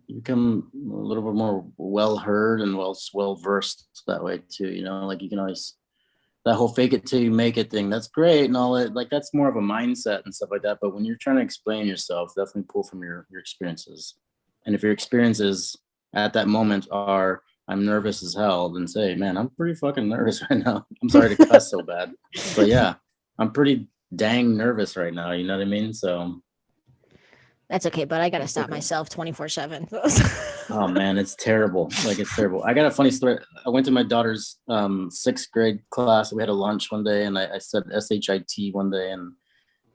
You become a little bit more well heard and well versed that way too. Like you can always, that whole fake it till you make it thing, that's great and all that. Like that's more of a mindset and stuff like that. But when you're trying to explain yourself, definitely pull from your experiences. And if your experiences at that moment are, I'm nervous as hell, then say, man, I'm pretty fucking nervous right now. I'm sorry to cuss so bad. But yeah, I'm pretty dang nervous right now. You know what I mean? So that's okay, but I gotta stop myself 24/7. Oh man, it's terrible. Like it's terrible. I got a funny story. I went to my daughter's 6th grade class. We had a lunch one day, and I said SHIT one day, and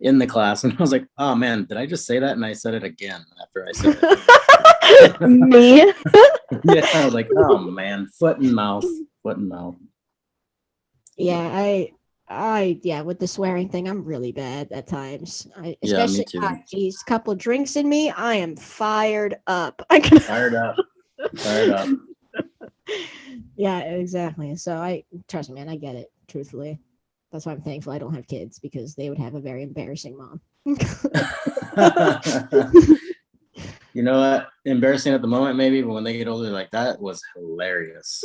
in the class, and I was like, oh man, did I just say that? And I said it again after I said it. Me? Yeah, I was like, oh man, foot and mouth. Yeah, yeah, with the swearing thing, I'm really bad at times. Yeah, me Especially, too. geez, couple drinks in me, I am fired up. I can. Fired up. Yeah, exactly. So trust me, man, I get it. Truthfully, that's why I'm thankful I don't have kids because they would have a very embarrassing mom. You know what? Embarrassing at the moment, maybe, but when they get older, like that was hilarious.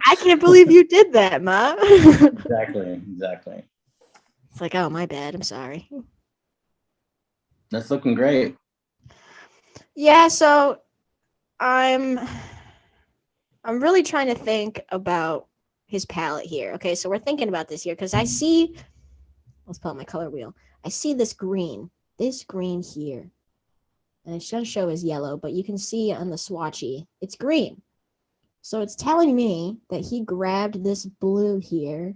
I can't believe you did that, Ma. Exactly. It's like, oh, my bad. I'm sorry. That's looking great. Yeah, so I'm really trying to think about his palette here. Okay, so we're thinking about this here because let's pull out my color wheel. I see this green here. And it's going to show as yellow, but you can see on the swatchy, it's green. So it's telling me that he grabbed this blue here,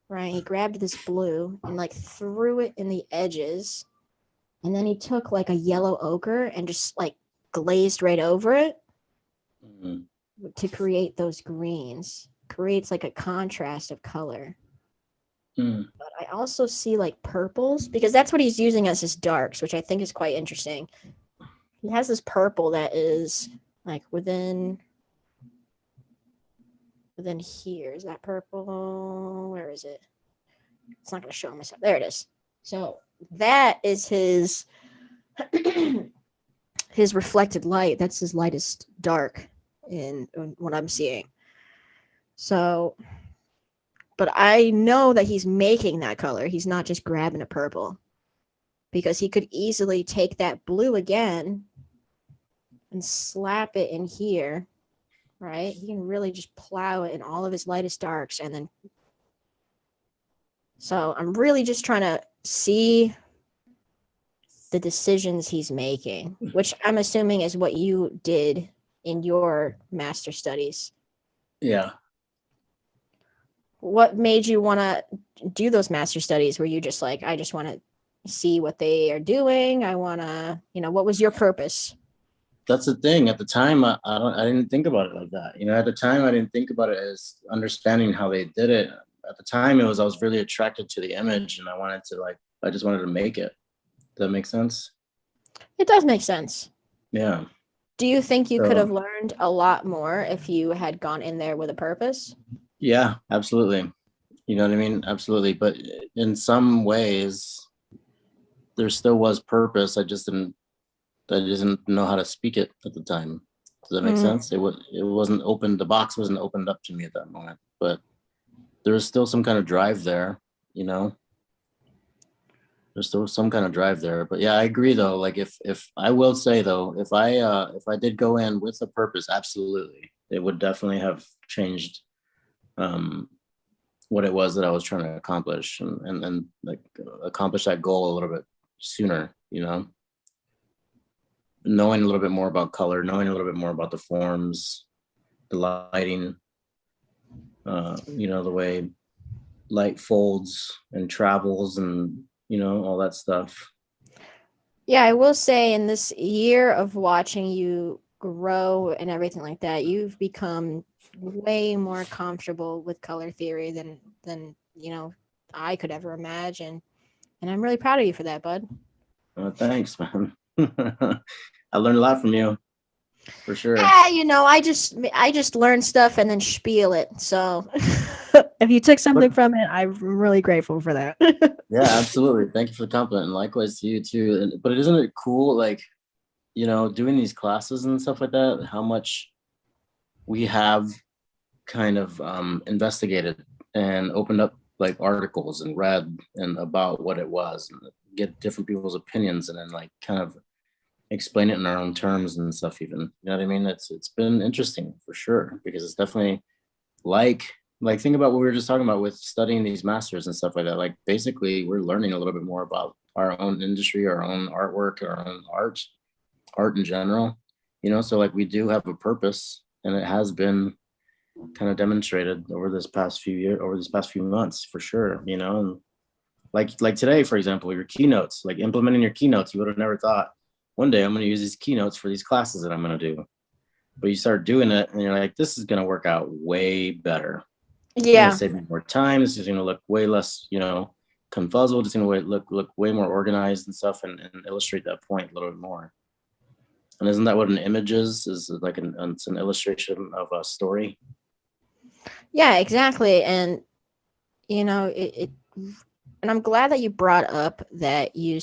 right? He grabbed this blue and like threw it in the edges. And then he took like a yellow ochre and just like glazed right over it to create those greens. Creates like a contrast of color. But I also see like purples because that's what he's using as his darks, which I think is quite interesting. He has this purple that is like within here. Is that purple? Where is it? It's not going to show myself. There it is. So that is his his reflected light. That's his lightest dark in what I'm seeing. So, but I know that he's making that color. He's not just grabbing a purple because he could easily take that blue again and slap it in here, right? He can really just plow it in all of his lightest darks and then. So I'm really just trying to see the decisions he's making, which I'm assuming is what you did in your master studies. Yeah. What made you want to do those master studies? Were you just like, I just want to see what they are doing? I want to, what was your purpose? That's the thing. At the time, I didn't think about it like that. At the time, I didn't think about it as understanding how they did it. At the time, I was really attracted to the image, and I just wanted to make it. Does that make sense? It does make sense. Yeah. Do you think you could have learned a lot more if you had gone in there with a purpose? Yeah, absolutely. You know what I mean? Absolutely. But in some ways, there still was purpose. I just didn't know how to speak it at the time. Does that make sense? It wasn't open. The box wasn't opened up to me at that moment, but there was still some kind of drive there, There's still some kind of drive there. But yeah, I agree though. Like if I will say though, if I did go in with a purpose, absolutely, it would definitely have changed what it was that I was trying to accomplish and like accomplish that goal a little bit sooner, knowing a little bit more about color, knowing a little bit more about the forms, the lighting, the way light folds and travels and, all that stuff. Yeah, I will say in this year of watching you grow and everything like that, you've become way more comfortable with color theory than I could ever imagine. And I'm really proud of you for that, bud. Thanks, man. I learned a lot from you, for sure. Yeah, I just learn stuff and then spiel it. So if you took something from it, I'm really grateful for that. Yeah, absolutely. Thank you for the compliment, and likewise to you too. But isn't it cool, like, doing these classes and stuff like that, how much we have kind of investigated and opened up like articles and read and about what it was and get different people's opinions and then like kind of explain it in our own terms and stuff even. You know what I mean? It's been interesting for sure, because it's definitely like think about what we were just talking about with studying these masters and stuff like that. Like basically we're learning a little bit more about our own industry, our own artwork, our own art in general, so like we do have a purpose, and it has been kind of demonstrated over this past few months for sure, and like today, for example, your keynotes, like implementing your keynotes, you would have never thought one day I'm going to use these keynotes for these classes that I'm going to do. But you start doing it and you're like, this is going to work out way better. It's going Yeah. to save me more time. This is going to look way less, confuzzled. It's going to look way more organized and stuff, and illustrate that point a little bit more. And isn't that what an image is? Is like it's an illustration of a story? Yeah, exactly. And and I'm glad that you brought up that you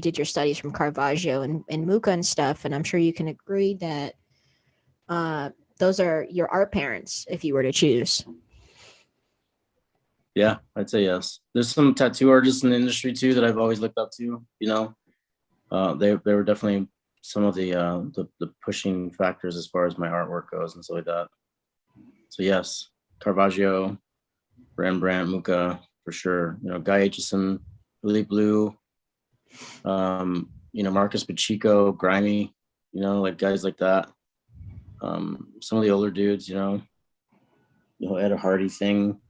did your studies from Caravaggio and Mucha and stuff, and I'm sure you can agree that those are your art parents if you were to choose. Yeah, I'd say yes. There's some tattoo artists in the industry too that I've always looked up to. They were definitely some of the pushing factors as far as my artwork goes and stuff like that. So yes, Caravaggio, Rembrandt, Mucha, for sure. Guy Aitchison, Willie Blue, Marcus Pacheco, Grimy, like guys like that. Some of the older dudes, Ed Hardy thing.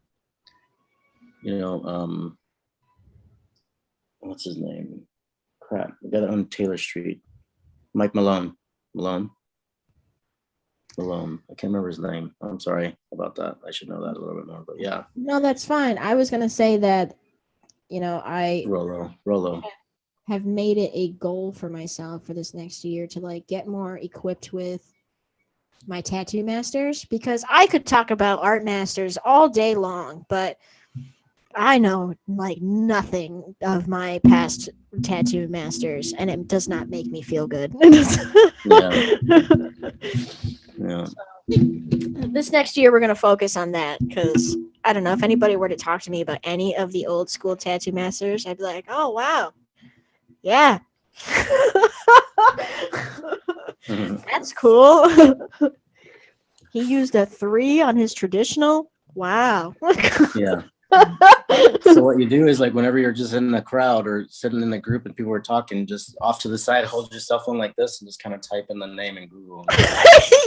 What's his name? Crap, the guy that owned Taylor Street. Mike Malone. Malone. I can't remember his name. I'm sorry about that. I should know that a little bit more, but yeah. No, that's fine. I was gonna say that, I Rollo. have made it a goal for myself for this next year to like get more equipped with my tattoo masters, because I could talk about art masters all day long, but I know like nothing of my past tattoo masters, and it does not make me feel good. Yeah. This next year we're going to focus on that, because I don't know, if anybody were to talk to me about any of the old school tattoo masters, I'd be like, oh wow, yeah. That's cool. He used a 3 on his traditional. Wow. Yeah. So what you do is, like, whenever you're just in the crowd or sitting in the group and people are talking, just off to the side, hold your cell phone like this and just kind of type in the name in Google.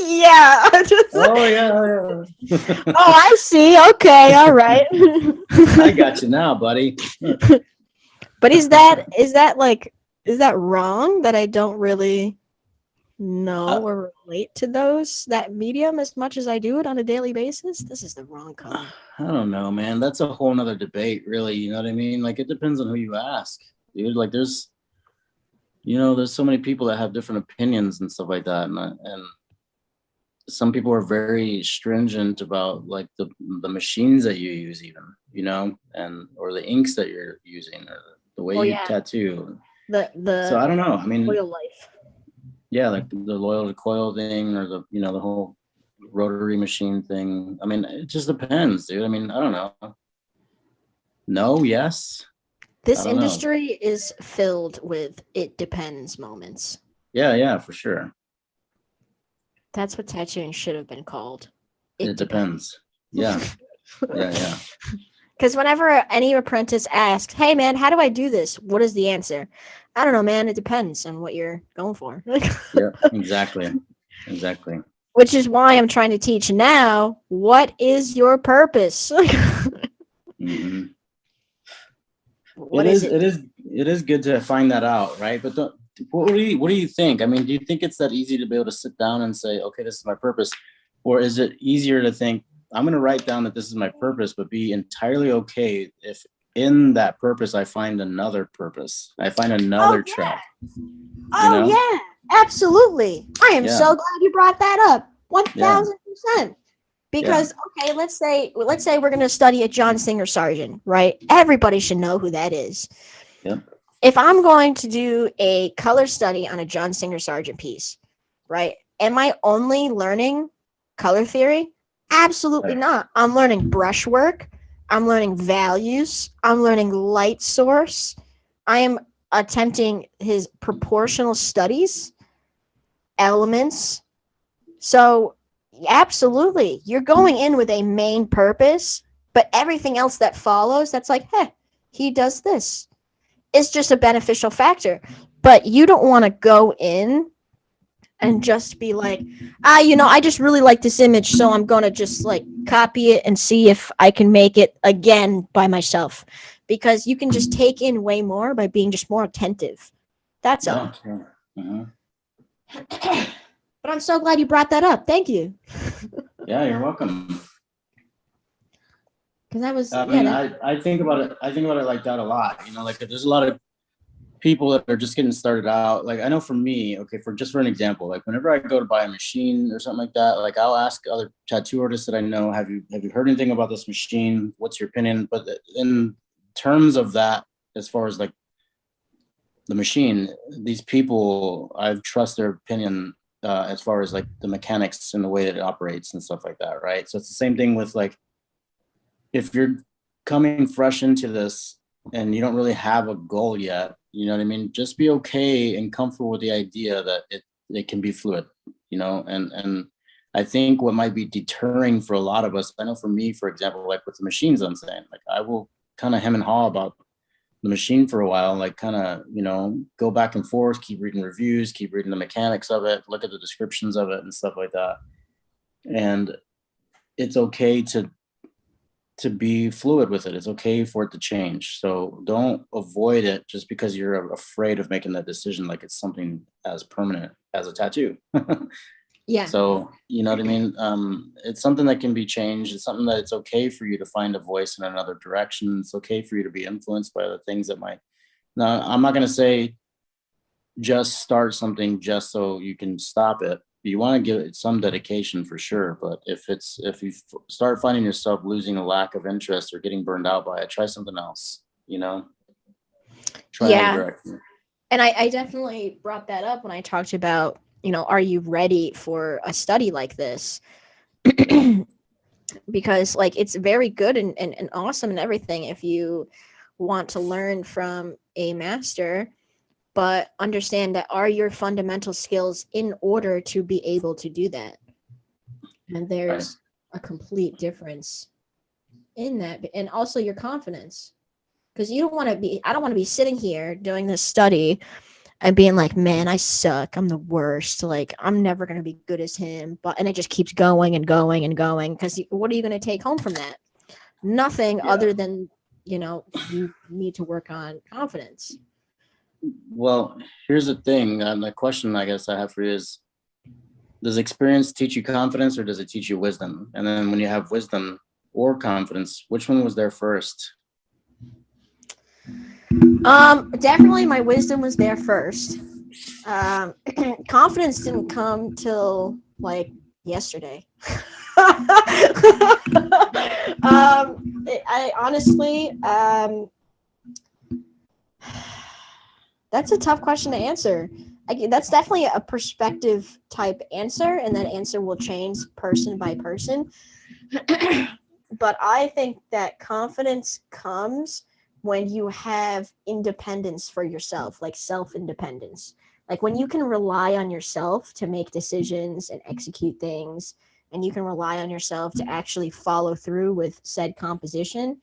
Yeah. Oh yeah. Oh, I see. Okay. All right. I got you now, buddy. But is that wrong that I don't really know or relate to that medium as much as I do it on a daily basis? This is the wrong color. I don't know, man. That's a whole nother debate, really. You know what I mean? Like, it depends on who you ask, dude. Like, there's so many people that have different opinions and stuff like that, and some people are very stringent about like the machines that you use, even, and or the inks that you're using, or the way you tattoo. So I don't know. I mean, real life. Yeah, like the loyal to coil thing, or the the whole rotary machine thing. I mean, it just depends, dude. I mean, I don't know. No, yes. This industry is filled with it depends moments. Yeah, for sure. That's what tattooing should have been called. It depends. Yeah. Yeah. Because whenever any apprentice asks, hey man, how do I do this? What is the answer? I don't know, man. It depends on what you're going for. Yeah, exactly. Which is why I'm trying to teach now. What is your purpose? Mm-hmm. It is good to find that out, right? But what do you think? I mean, do you think it's that easy to be able to sit down and say, okay, this is my purpose? Or is it easier to think, I'm going to write down that this is my purpose, but be entirely okay if in that purpose I find another purpose, I find another track? Yeah, absolutely. I am so glad you brought that up. 1000%. Because okay, let's say we're going to study a John Singer Sargent, right? Everybody should know who that is. Yeah. If I'm going to do a color study on a John Singer Sargent piece, right? Am I only learning color theory? Absolutely not. I'm learning brushwork. I'm learning values. I'm learning light source. I am attempting his proportional studies, elements. So absolutely, you're going in with a main purpose, but everything else that follows, that's like, hey, he does this. It's just a beneficial factor. But you don't want to go in and just be like, I just really like this image, so I'm going to just like copy it and see if I can make it again by myself. because you can just take in way more by being just more attentive. That's all. Sure. Uh-huh. But I'm so glad you brought that up. Thank you. Yeah, you're welcome. Because that was, I mean, I think about it. I think about it like that a lot. You know, like there's a lot of people that are just getting started out. Like I know for me, okay, for an example, like whenever I go to buy a machine or something like that, like I'll ask other tattoo artists that I know, have you heard anything about this machine? What's your opinion? But in terms of that, as far as like the machine, these people, I trust their opinion as far as like the mechanics and the way that it operates and stuff like that, right? So it's the same thing with like, if you're coming fresh into this and you don't really have a goal yet, you know what I mean? Just be okay and comfortable with the idea that it can be fluid, you know? And I think what might be deterring for a lot of us, I know for me, for example, like with the machines, I'm saying, like I will kind of hem and haw about the machine for a while, like kind of, you know, go back and forth, keep reading reviews, keep reading the mechanics of it, look at the descriptions of it and stuff like that. And it's okay to be fluid with it. It's okay for it to change. So don't avoid it just because you're afraid of making that decision like it's something as permanent as a tattoo. yeah. So, you know what I mean? It's something that can be changed. It's something that it's okay for you to find a voice in another direction. It's okay for you to be influenced by other things that might. Now, I'm not going to say just start something just so you can stop it. You want to give it some dedication for sure, but if you start finding yourself losing a lack of interest or getting burned out by it, try something else, you know. Try another direction. And I definitely brought that up when I talked about, you know, are you ready for a study like this? Because like it's very good and awesome and everything if you want to learn from a master, but understand that are your fundamental skills in order to be able to do that. And there's a complete difference in that. And also your confidence. Because I don't want to be sitting here doing this study and being like, man, I suck. I'm the worst. Like, I'm never going to be good as him. And it just keeps going and going and going. Because what are you going to take home from that? Nothing other than, you know, you need to work on confidence. Well, here's the thing. The question I guess I have for you is, does experience teach you confidence or does it teach you wisdom? And then when you have wisdom or confidence, which one was there first? Definitely my wisdom was there first. Confidence didn't come till like yesterday. I honestly, that's a tough question to answer. That's definitely a perspective type answer, and that answer will change person by person. But I think that confidence comes when you have independence for yourself, like self-independence. Like when you can rely on yourself to make decisions and execute things, and you can rely on yourself to actually follow through with said composition,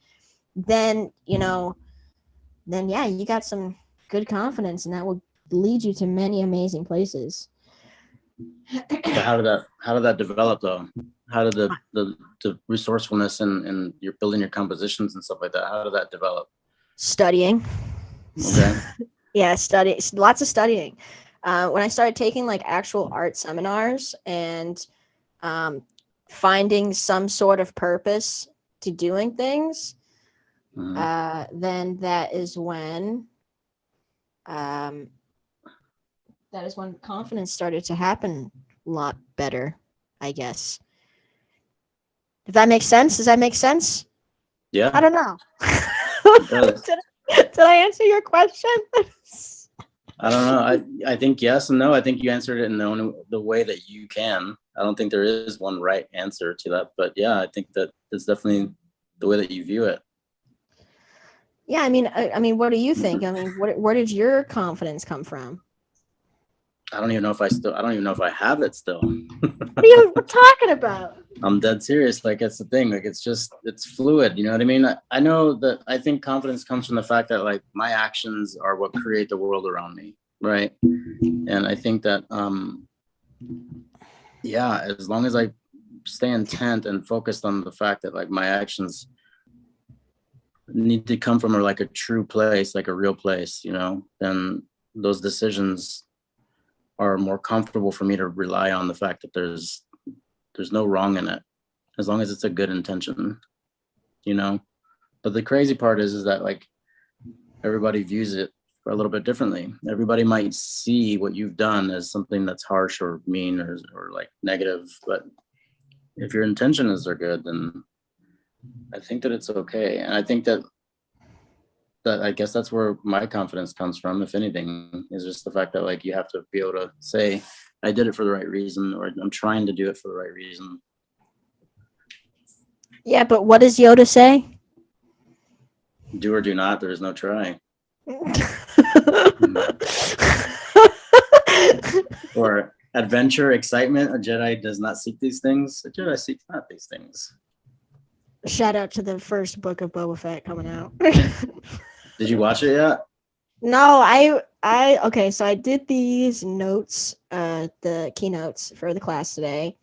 then, you know, then yeah, you got some good confidence, and that will lead you to many amazing places. So how did that develop though? How did the resourcefulness and you're building your compositions and stuff like that, how did that develop? Studying. Okay. Yeah, lots of studying. When I started taking like actual art seminars and finding some sort of purpose to doing things, then that is when confidence started to happen a lot better, I guess. If that makes sense? Does that make sense? Yeah. I don't know. Did I answer your question? I don't know. I think yes and no. I think you answered it in the way that you can. I don't think there is one right answer to that. But yeah, I think that it's definitely the way that you view it. Yeah, I mean, what do you think? I mean, where did your confidence come from? I don't even know if I have it still. What are you talking about? I'm dead serious. Like, it's the thing. Like, it's fluid. You know what I mean? I know that I think confidence comes from the fact that like my actions are what create the world around me. Right. And I think that, yeah, as long as I stay intent and focused on the fact that like my actions need to come from like a true place, like a real place, you know, then those decisions are more comfortable for me to rely on the fact that there's no wrong in it, as long as it's a good intention, you know. But the crazy part is that like everybody views it a little bit differently. Everybody might see what you've done as something that's harsh or mean or like negative, but if your intentions are good, then I think that it's okay. And I think that I guess that's where my confidence comes from, if anything, is just the fact that like you have to be able to say, I did it for the right reason, or I'm trying to do it for the right reason. Yeah, but what does Yoda say? Do or do not, there is no try. Or adventure, excitement, a Jedi does not seek these things. A Jedi seeks not these things. Shout out to the first book of Boba Fett coming out. Did you watch it yet? No, okay, so I did these notes, the keynotes for the class today,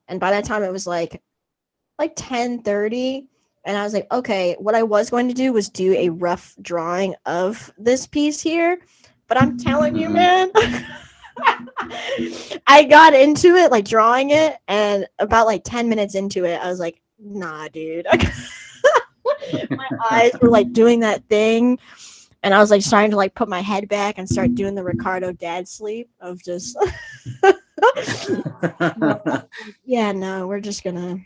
and by that time it was like 10:30, and I was like, okay, what I was going to do was do a rough drawing of this piece here, but I'm telling you, man, I got into it, like drawing it, and about like 10 minutes into it, I was like, nah, dude. My eyes were like doing that thing, and I was like starting to like put my head back and start doing the Ricardo dad sleep of just yeah, no, we're just gonna,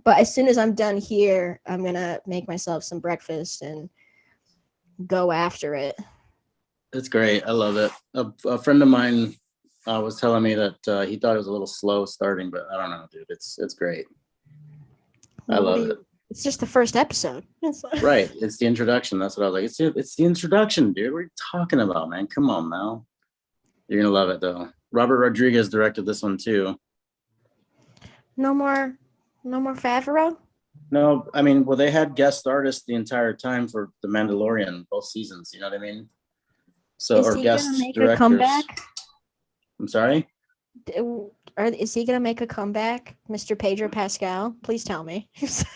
but as soon as I'm done here, I'm gonna make myself some breakfast and go after it. It's great. I love it. A friend of mine was telling me that he thought it was a little slow starting, but I don't know, dude. It's great. I love it. It's just the first episode. Right. It's the introduction. That's what I was like. It's the introduction, dude. What are you talking about, man? Come on now. You're gonna love it though. Robert Rodriguez directed this one too. No more Favreau? No, I mean, well, they had guest artists the entire time for The Mandalorian, both seasons. You know what I mean? So, Is or he guest gonna make directors. a comeback? I'm sorry? Is he gonna make a comeback, Mr. Pedro Pascal? Please tell me.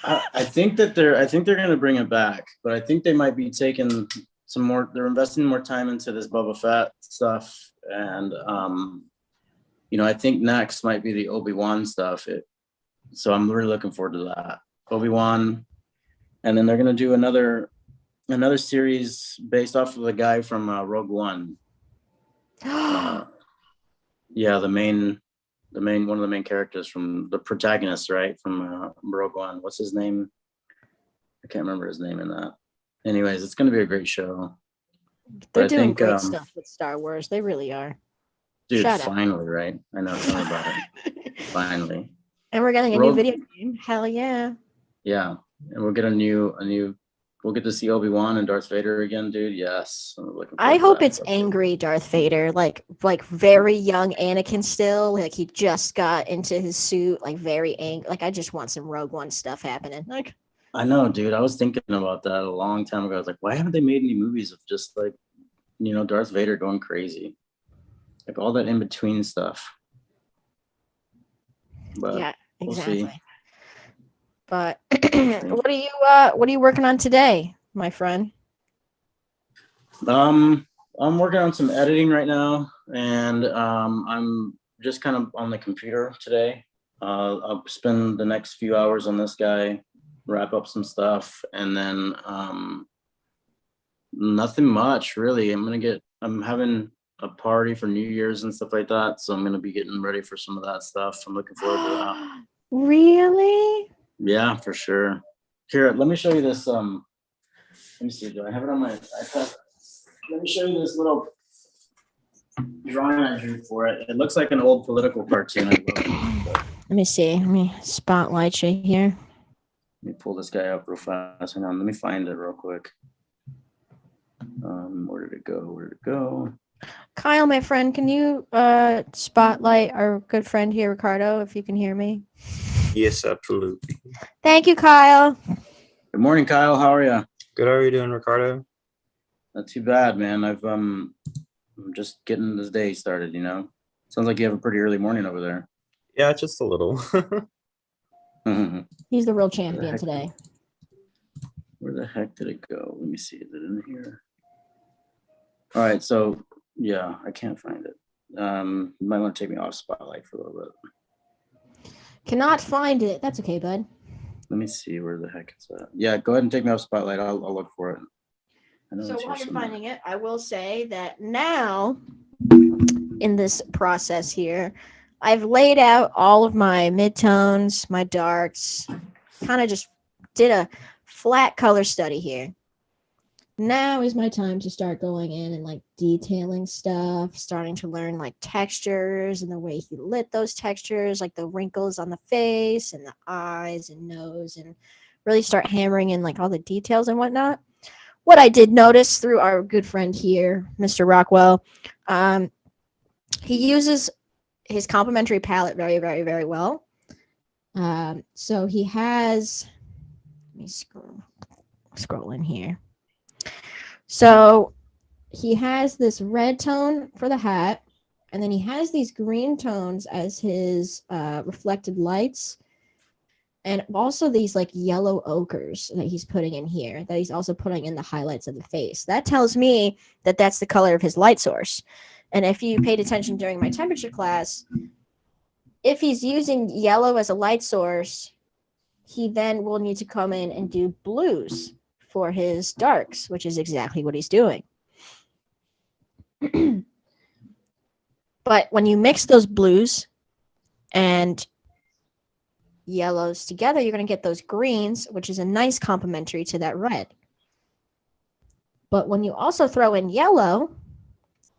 I think they're gonna bring it back, but I think they might be taking some more. They're investing more time into this Boba Fett stuff, and you know, I think next might be the Obi-Wan stuff. So I'm really looking forward to that. Obi-Wan, and then they're gonna do another series based off of the guy from Rogue One. Yeah, the main one of the main characters from the protagonist, right, from Rogue One. What's his name? I can't remember his name in that. Anyways, it's gonna be a great show. They're doing great stuff with Star Wars. They really are. Dude, Shut finally, right? I know, tell me about it. Finally. And we're getting a new video game. Hell yeah. Yeah, and we'll get we'll get to see Obi-Wan and Darth Vader again, dude. Yes. I hope it's angry Darth Vader, like very young Anakin still. Like he just got into his suit, like very angry. Like I just want some Rogue One stuff happening. Like I know, dude. I was thinking about that a long time ago. I was like, why haven't they made any movies of just like, you know, Darth Vader going crazy? Like all that in between stuff. But yeah, exactly. We'll see. But what are you working on today, my friend? I'm working on some editing right now, and I'm just kind of on the computer today. I'll spend the next few hours on this guy, wrap up some stuff, and then nothing much really. I'm having a party for New Year's and stuff like that, so I'm gonna be getting ready for some of that stuff. I'm looking forward to that. Really? Yeah, for sure. Here, let me show you this. Let me see. Do I have it on my iPad? Let me show you this little drawing I drew for it. It looks like an old political cartoon. Let me see. Let me spotlight you here. Let me pull this guy up real fast. Hang on. Let me find it real quick. Where did it go? Kyle, my friend, can you spotlight our good friend here, Ricardo, if you can hear me? Yes, absolutely. Thank you, Kyle. Good morning, Kyle. How are you? Good. How are you doing, Ricardo? Not too bad, man. I'm just getting this day started, you know. Sounds like you have a pretty early morning over there. Yeah, just a little. He's the real champion today. Where the heck did it go? Let me see. Is it in here? All right. So yeah, I can't find it. You might want to take me off spotlight for a little bit. Cannot find it. That's okay, bud. Let me see where the heck it's at. Yeah, go ahead and take me off spotlight. I'll look for it. I know So it's here while you're somewhere. finding it, I will say that now in this process here, I've laid out all of my midtones, my darks, kind of just did a flat color study here. Now is my time to start going in and like detailing stuff, starting to learn like textures and the way he lit those textures, like the wrinkles on the face and the eyes and nose, and really start hammering in like all the details and whatnot. What I did notice through our good friend here, Mr. Rockwell, he uses his complementary palette very, very, very well. So he has, let me scroll in here. So he has this red tone for the hat, and then he has these green tones as his reflected lights, and also these like yellow ochres that he's putting in here, that he's also putting in the highlights of the face. That tells me that that's the color of his light source. And if you paid attention during my temperature class, if he's using yellow as a light source, he then will need to come in and do blues for his darks, which is exactly what he's doing. But when you mix those blues and yellows together, you're going to get those greens, which is a nice complementary to that red. But when you also throw in yellow,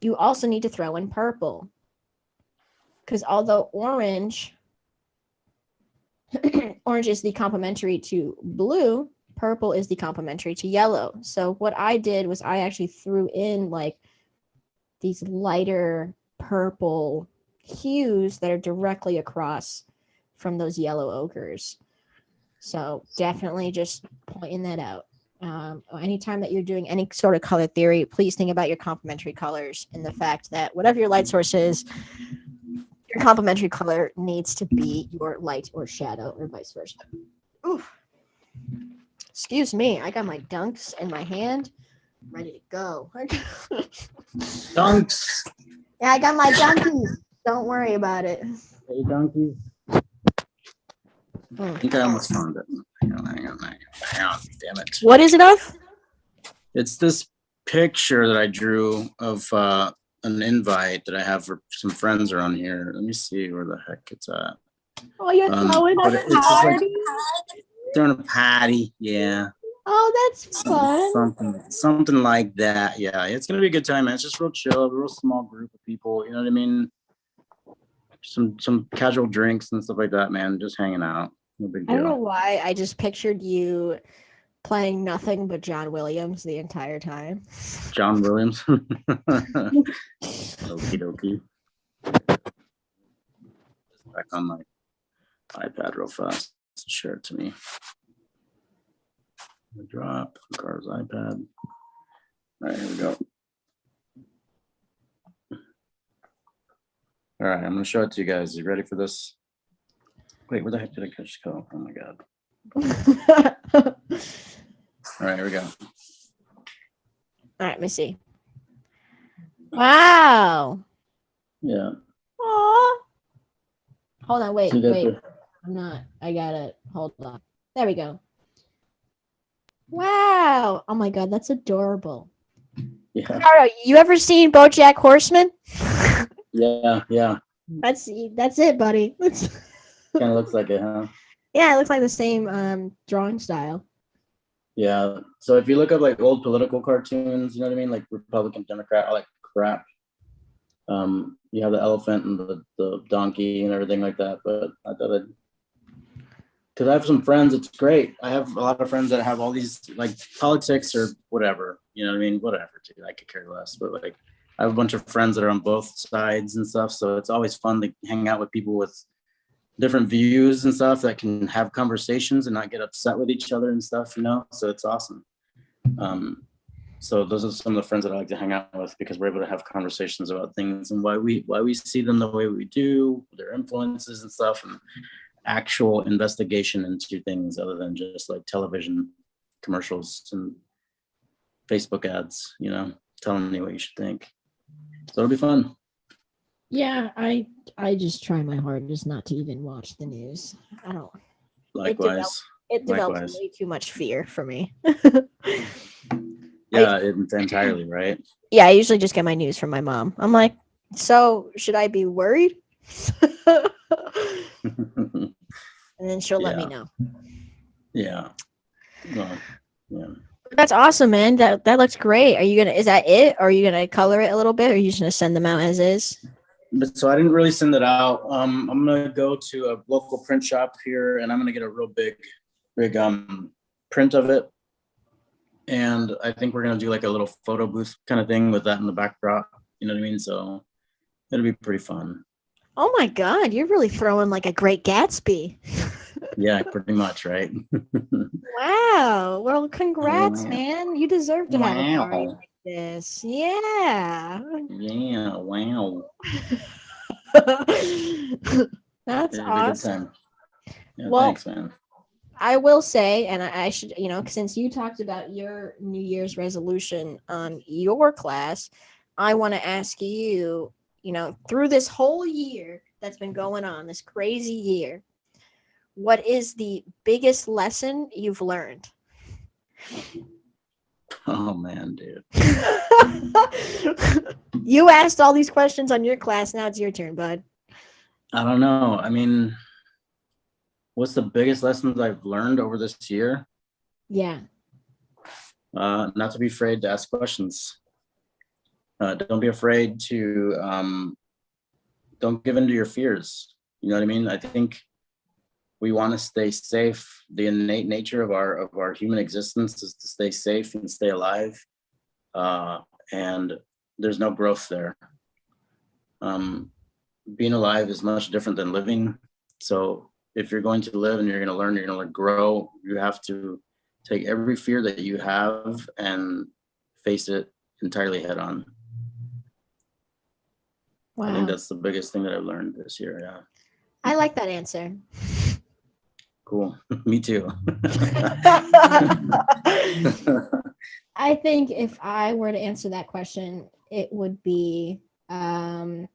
you also need to throw in purple. Because although orange is the complementary to blue, purple is the complementary to yellow. So what I did was I actually threw in like these lighter purple hues that are directly across from those yellow ochres. So definitely just pointing that out. Anytime that you're doing any sort of color theory, please think about your complementary colors and the fact that whatever your light source is, your complementary color needs to be your light or shadow or vice versa. Oof. Excuse me, I got my dunks in my hand, ready to go. Dunks. Yeah, I got my dunkies. Don't worry about it. Hey, donkeys. Mm. I think I almost found it. Hang on. Damn it. What is it of? It's this picture that I drew of an invite that I have for some friends around here. Let me see where the heck it's at. Oh, you're throwing but a it's just like party? throwing a patty. Yeah. Oh, that's fun. Something like that. Yeah, it's gonna be a good time, man. It's just real chill, a real small group of people. You know what I mean? Some casual drinks and stuff like that, man. Just hanging out. No big I don't know deal. why I just pictured you playing nothing but John Williams the entire time. John Williams. Okie dokie. Back on my iPad real fast. Share it to me. Drop Car's iPad. All right, here we go. All right, I'm gonna show it to you guys. You ready for this? Wait, where the heck did I catch go? Oh my god. All right, here we go. All right, let me see. Wow. Yeah. Aw. Hold on, wait. See that I'm not. I got it. Hold on. There we go. Wow. Oh my god, that's adorable. Yeah. Ricardo, you ever seen BoJack Horseman? Yeah. That's it, buddy. Kind of looks like it, huh? Yeah, it looks like the same drawing style. Yeah. So if you look up like old political cartoons, you know what I mean, like Republican, Democrat, all that crap. You have the elephant and the donkey and everything like that. But I thought because I have some friends, it's great. I have a lot of friends that have all these like politics or whatever. You know what I mean? Whatever, dude. I could care less. But like, I have a bunch of friends that are on both sides and stuff. So it's always fun to hang out with people with different views and stuff that can have conversations and not get upset with each other and stuff, you know? So it's awesome. So those are some of the friends that I like to hang out with because we're able to have conversations about things and why we see them the way we do, their influences and stuff, and actual investigation into things other than just like television commercials and Facebook ads, telling you what you should think. So it'll be fun. Yeah, I just try my hardest not to even watch the news. I don't. Likewise. It develops Likewise. way too much fear for me. Yeah, entirely, right? Yeah, I usually just get my news from my mom. I'm like, so should I be worried? And then she'll let me know. Yeah. Well, yeah. That's awesome, man. That looks great. Is that it? Or are you gonna color it a little bit, or are you just gonna send them out as is? But so I didn't really send it out. I'm gonna go to a local print shop here, and I'm gonna get a real big print of it. And I think we're gonna do like a little photo booth kind of thing with that in the backdrop. You know what I mean? So it'll be pretty fun. Oh my God, you're really throwing like a Great Gatsby. Yeah, pretty much, right? Wow. Well, congrats, Wow. man. You deserve to have a party Wow. like this. Yeah. Yeah, wow. That's It'll be a good awesome. time. Yeah, Well, thanks, man. I will say, and I should, since you talked about your New Year's resolution on your class, I want to ask you, through this whole year that's been going on, this crazy year, what is the biggest lesson you've learned? Oh man, dude. You asked all these questions on your class. Now it's your turn, bud. I don't know. I mean, what's the biggest lessons I've learned over this year? Yeah. Not to be afraid to ask questions. Don't be afraid to don't give in to your fears. You know what I mean? I think we want to stay safe. The innate nature of our human existence is to stay safe and stay alive. And there's no growth there. Being alive is much different than living. So if you're going to live and you're going to learn, you're going to grow, you have to take every fear that you have and face it entirely head on. Wow. I think that's the biggest thing that I've learned this year. Yeah. I like that answer. Cool. Me too. I think if I were to answer that question, it would be the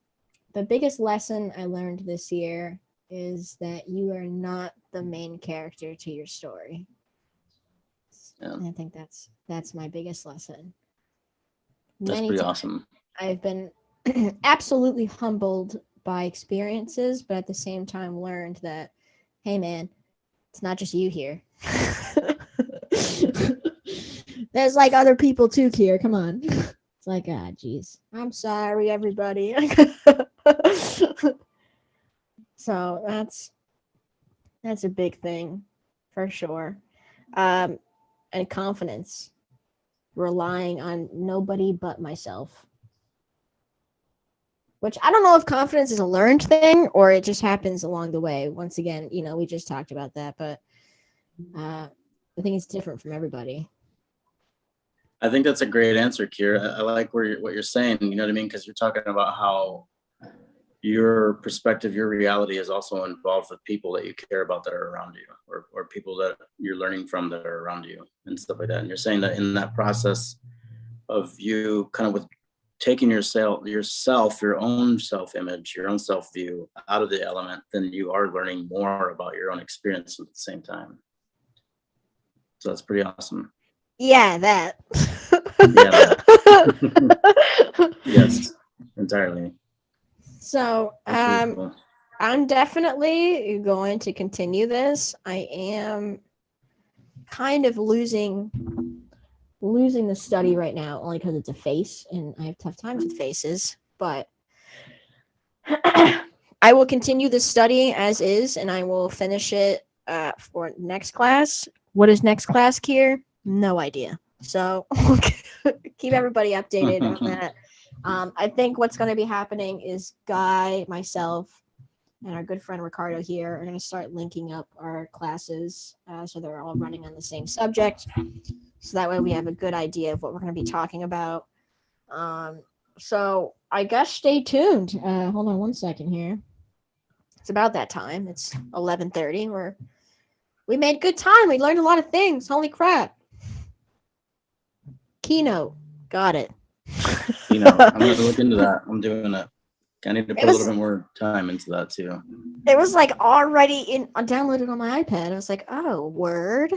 biggest lesson I learned this year is that you are not the main character to your story. Yeah. I think that's my biggest lesson. That's pretty awesome. I've been absolutely humbled by experiences, but at the same time learned that, hey man, it's not just you here. There's like other people too here. Come on. It's like, geez. I'm sorry, everybody. So that's a big thing for sure. And confidence. Relying on nobody but myself. Which I don't know if confidence is a learned thing or it just happens along the way. Once again, we just talked about that, but I think it's different from everybody. I think that's a great answer, Kira. I like what you're saying, you know what I mean? Because you're talking about how your perspective, your reality is also involved with people that you care about that are around you or people that you're learning from that are around you and stuff like that. And you're saying that in that process of you kind of with taking yourself, your own self-image, your own self-view out of the element, then you are learning more about your own experience at the same time. So that's pretty awesome. Yeah, that. Yes, entirely. So, cool. I'm definitely going to continue this. I am kind of losing the study right now, only because it's a face, and I have tough times with faces. But I will continue this study as is, and I will finish it for next class. What is next class, Kier? No idea. So keep everybody updated on that. I think what's going to be happening is Guy, myself, and our good friend Ricardo here are going to start linking up our classes so they're all running on the same subject. So that way we have a good idea of what we're going to be talking about. So I guess stay tuned. Hold on one second here. It's about that time. It's 11:30. We made good time. We learned a lot of things. Holy crap. Keynote. Got it. I'm gonna look into that. I'm doing it. I need to put It a was- little bit more time into that too. It was like already downloaded on my iPad. I was like, oh, word.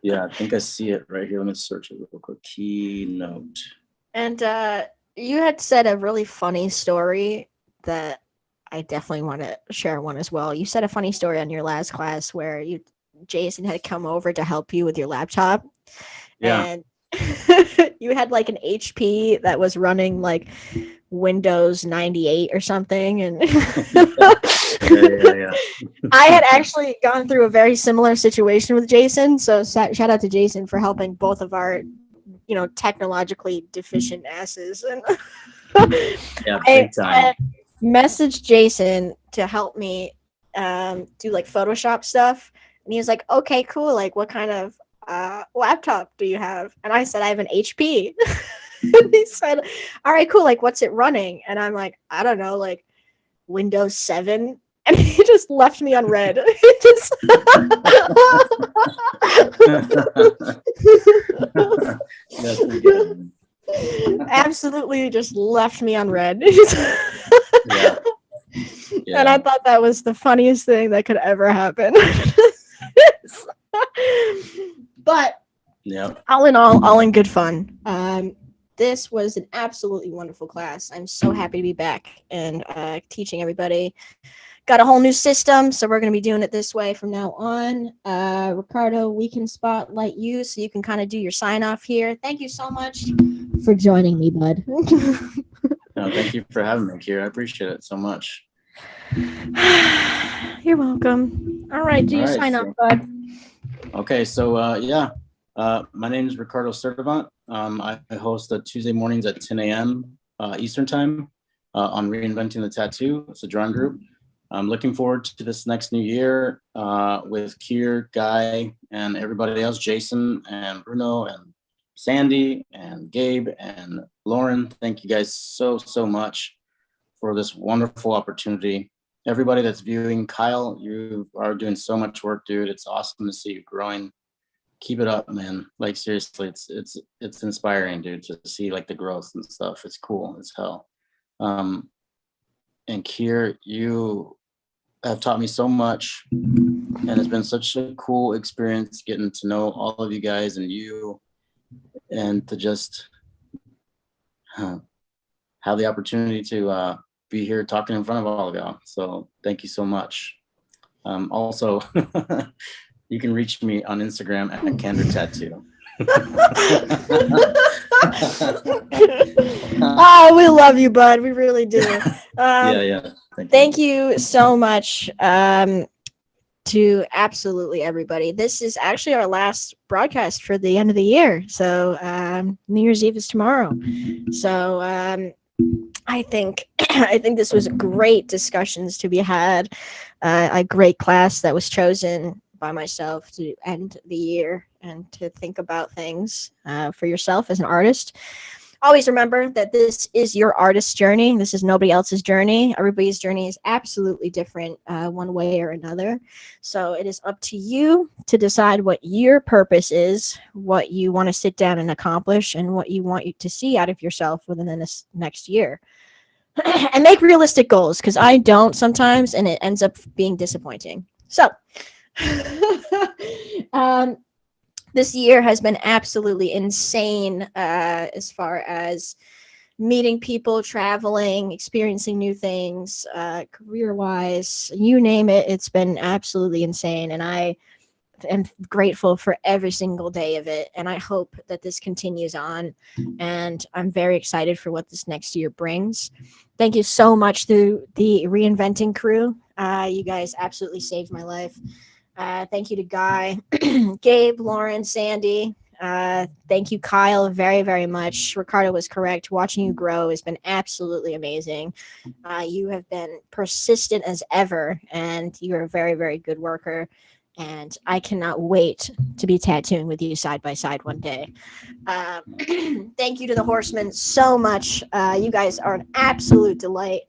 Yeah, I think I see it right here. Let me search it real quick. Keynote. And you had said a really funny story that I definitely want to share one as well. You said a funny story on your last class where Jason had come over to help you with your laptop. Yeah. And you had like an HP that was running like Windows 98 or something. And Yeah. I had actually gone through a very similar situation with Jason. So shout out to Jason for helping both of our, technologically deficient asses. And Yeah, big time. I messaged Jason to help me do like Photoshop stuff. And he was like, okay, cool. Like, what kind of laptop do you have? And I said, I have an HP. And he said, all right, cool. Like, what's it running? And I'm like, I don't know, like Windows 7. And he just left me on red. He just That's pretty good. absolutely just left me on red. Yeah. And I thought that was the funniest thing that could ever happen. But Yeah. all in all in good fun. This was an absolutely wonderful class. I'm so happy to be back and teaching everybody. Got a whole new system, so we're going to be doing it this way from now on. Ricardo, we can spotlight you so you can kind of do your sign off here. Thank you so much for joining me, bud. No, thank you for having me, Kira. I appreciate it so much. You're welcome. All right, do you sign off, bud? Okay, so my name is Ricardo Servant. I host the Tuesday mornings at 10 a.m. Eastern time on Reinventing the Tattoo. It's a drawing group. I'm looking forward to this next new year with Kier, Guy, and everybody else, Jason and Bruno and Sandy and Gabe and Lauren. Thank you guys so much for this wonderful opportunity. Everybody that's viewing, Kyle, you are doing so much work, dude. It's awesome to see you growing. Keep it up, man. Like seriously, it's inspiring, dude, to see like the growth and stuff. It's cool as hell. And Kier, you have taught me so much, and it's been such a cool experience getting to know all of you guys and you, and to just have the opportunity to be here talking in front of all of y'all. So thank you so much. Also, you can reach me on Instagram at Candor Tattoo. Oh, we love you, bud. We really do. Yeah. Thank you so much to absolutely everybody. This is actually our last broadcast for the end of the year. So New Year's Eve is tomorrow. So I think this was great discussions to be had. A great class that was chosen by myself to end the year and to think about things for yourself as an artist. Always remember that this is your artist's journey. This is nobody else's journey. Everybody's journey is absolutely different one way or another. So it is up to you to decide what your purpose is, what you want to sit down and accomplish, and what you want to see out of yourself within the next year. And make realistic goals, because I don't sometimes, and it ends up being disappointing. So this year has been absolutely insane as far as meeting people, traveling, experiencing new things, career-wise, you name it. It's been absolutely insane, and I am grateful for every single day of it, and I hope that this continues on, and I'm very excited for what this next year brings. Thank you so much to the Reinventing crew. You guys absolutely saved my life. Thank you to Guy, Gabe, Lauren, Sandy. Thank you, Kyle, very, very much. Ricardo was correct. Watching you grow has been absolutely amazing. You have been persistent as ever, and you're a very, very good worker. And I cannot wait to be tattooing with you side by side one day. Thank you to the Horsemen so much. You guys are an absolute delight.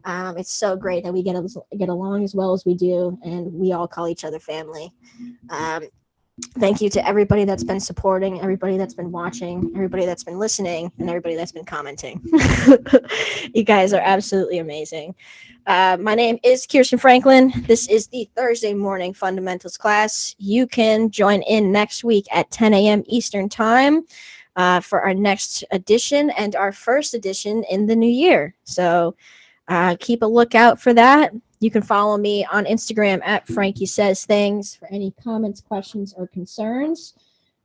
It's so great that we get along as well as we do, and we all call each other family. Thank you to everybody that's been supporting, everybody that's been watching, everybody that's been listening, and everybody that's been commenting. You guys are absolutely amazing. My name is Kirsten Franklin. This is the Thursday morning fundamentals class. You can join in next week at 10 a.m. Eastern time for our next edition and our first edition in the new year. So keep a lookout for that. You can follow me on Instagram at Frankie Says Things for any comments, questions, or concerns.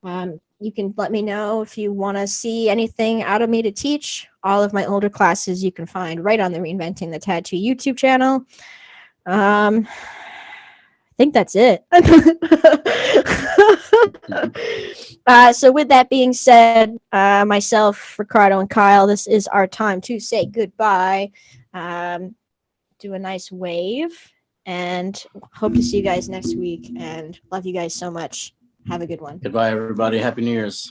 You can let me know if you want to see anything out of me to teach. All of my older classes you can find right on the Reinventing the Tattoo YouTube channel. I think that's it. So with that being said, myself, Ricardo, and Kyle, this is our time to say goodbye. Do a nice wave, and hope to see you guys next week, and love you guys so much. Have a good one. Goodbye, everybody. Happy New Year's.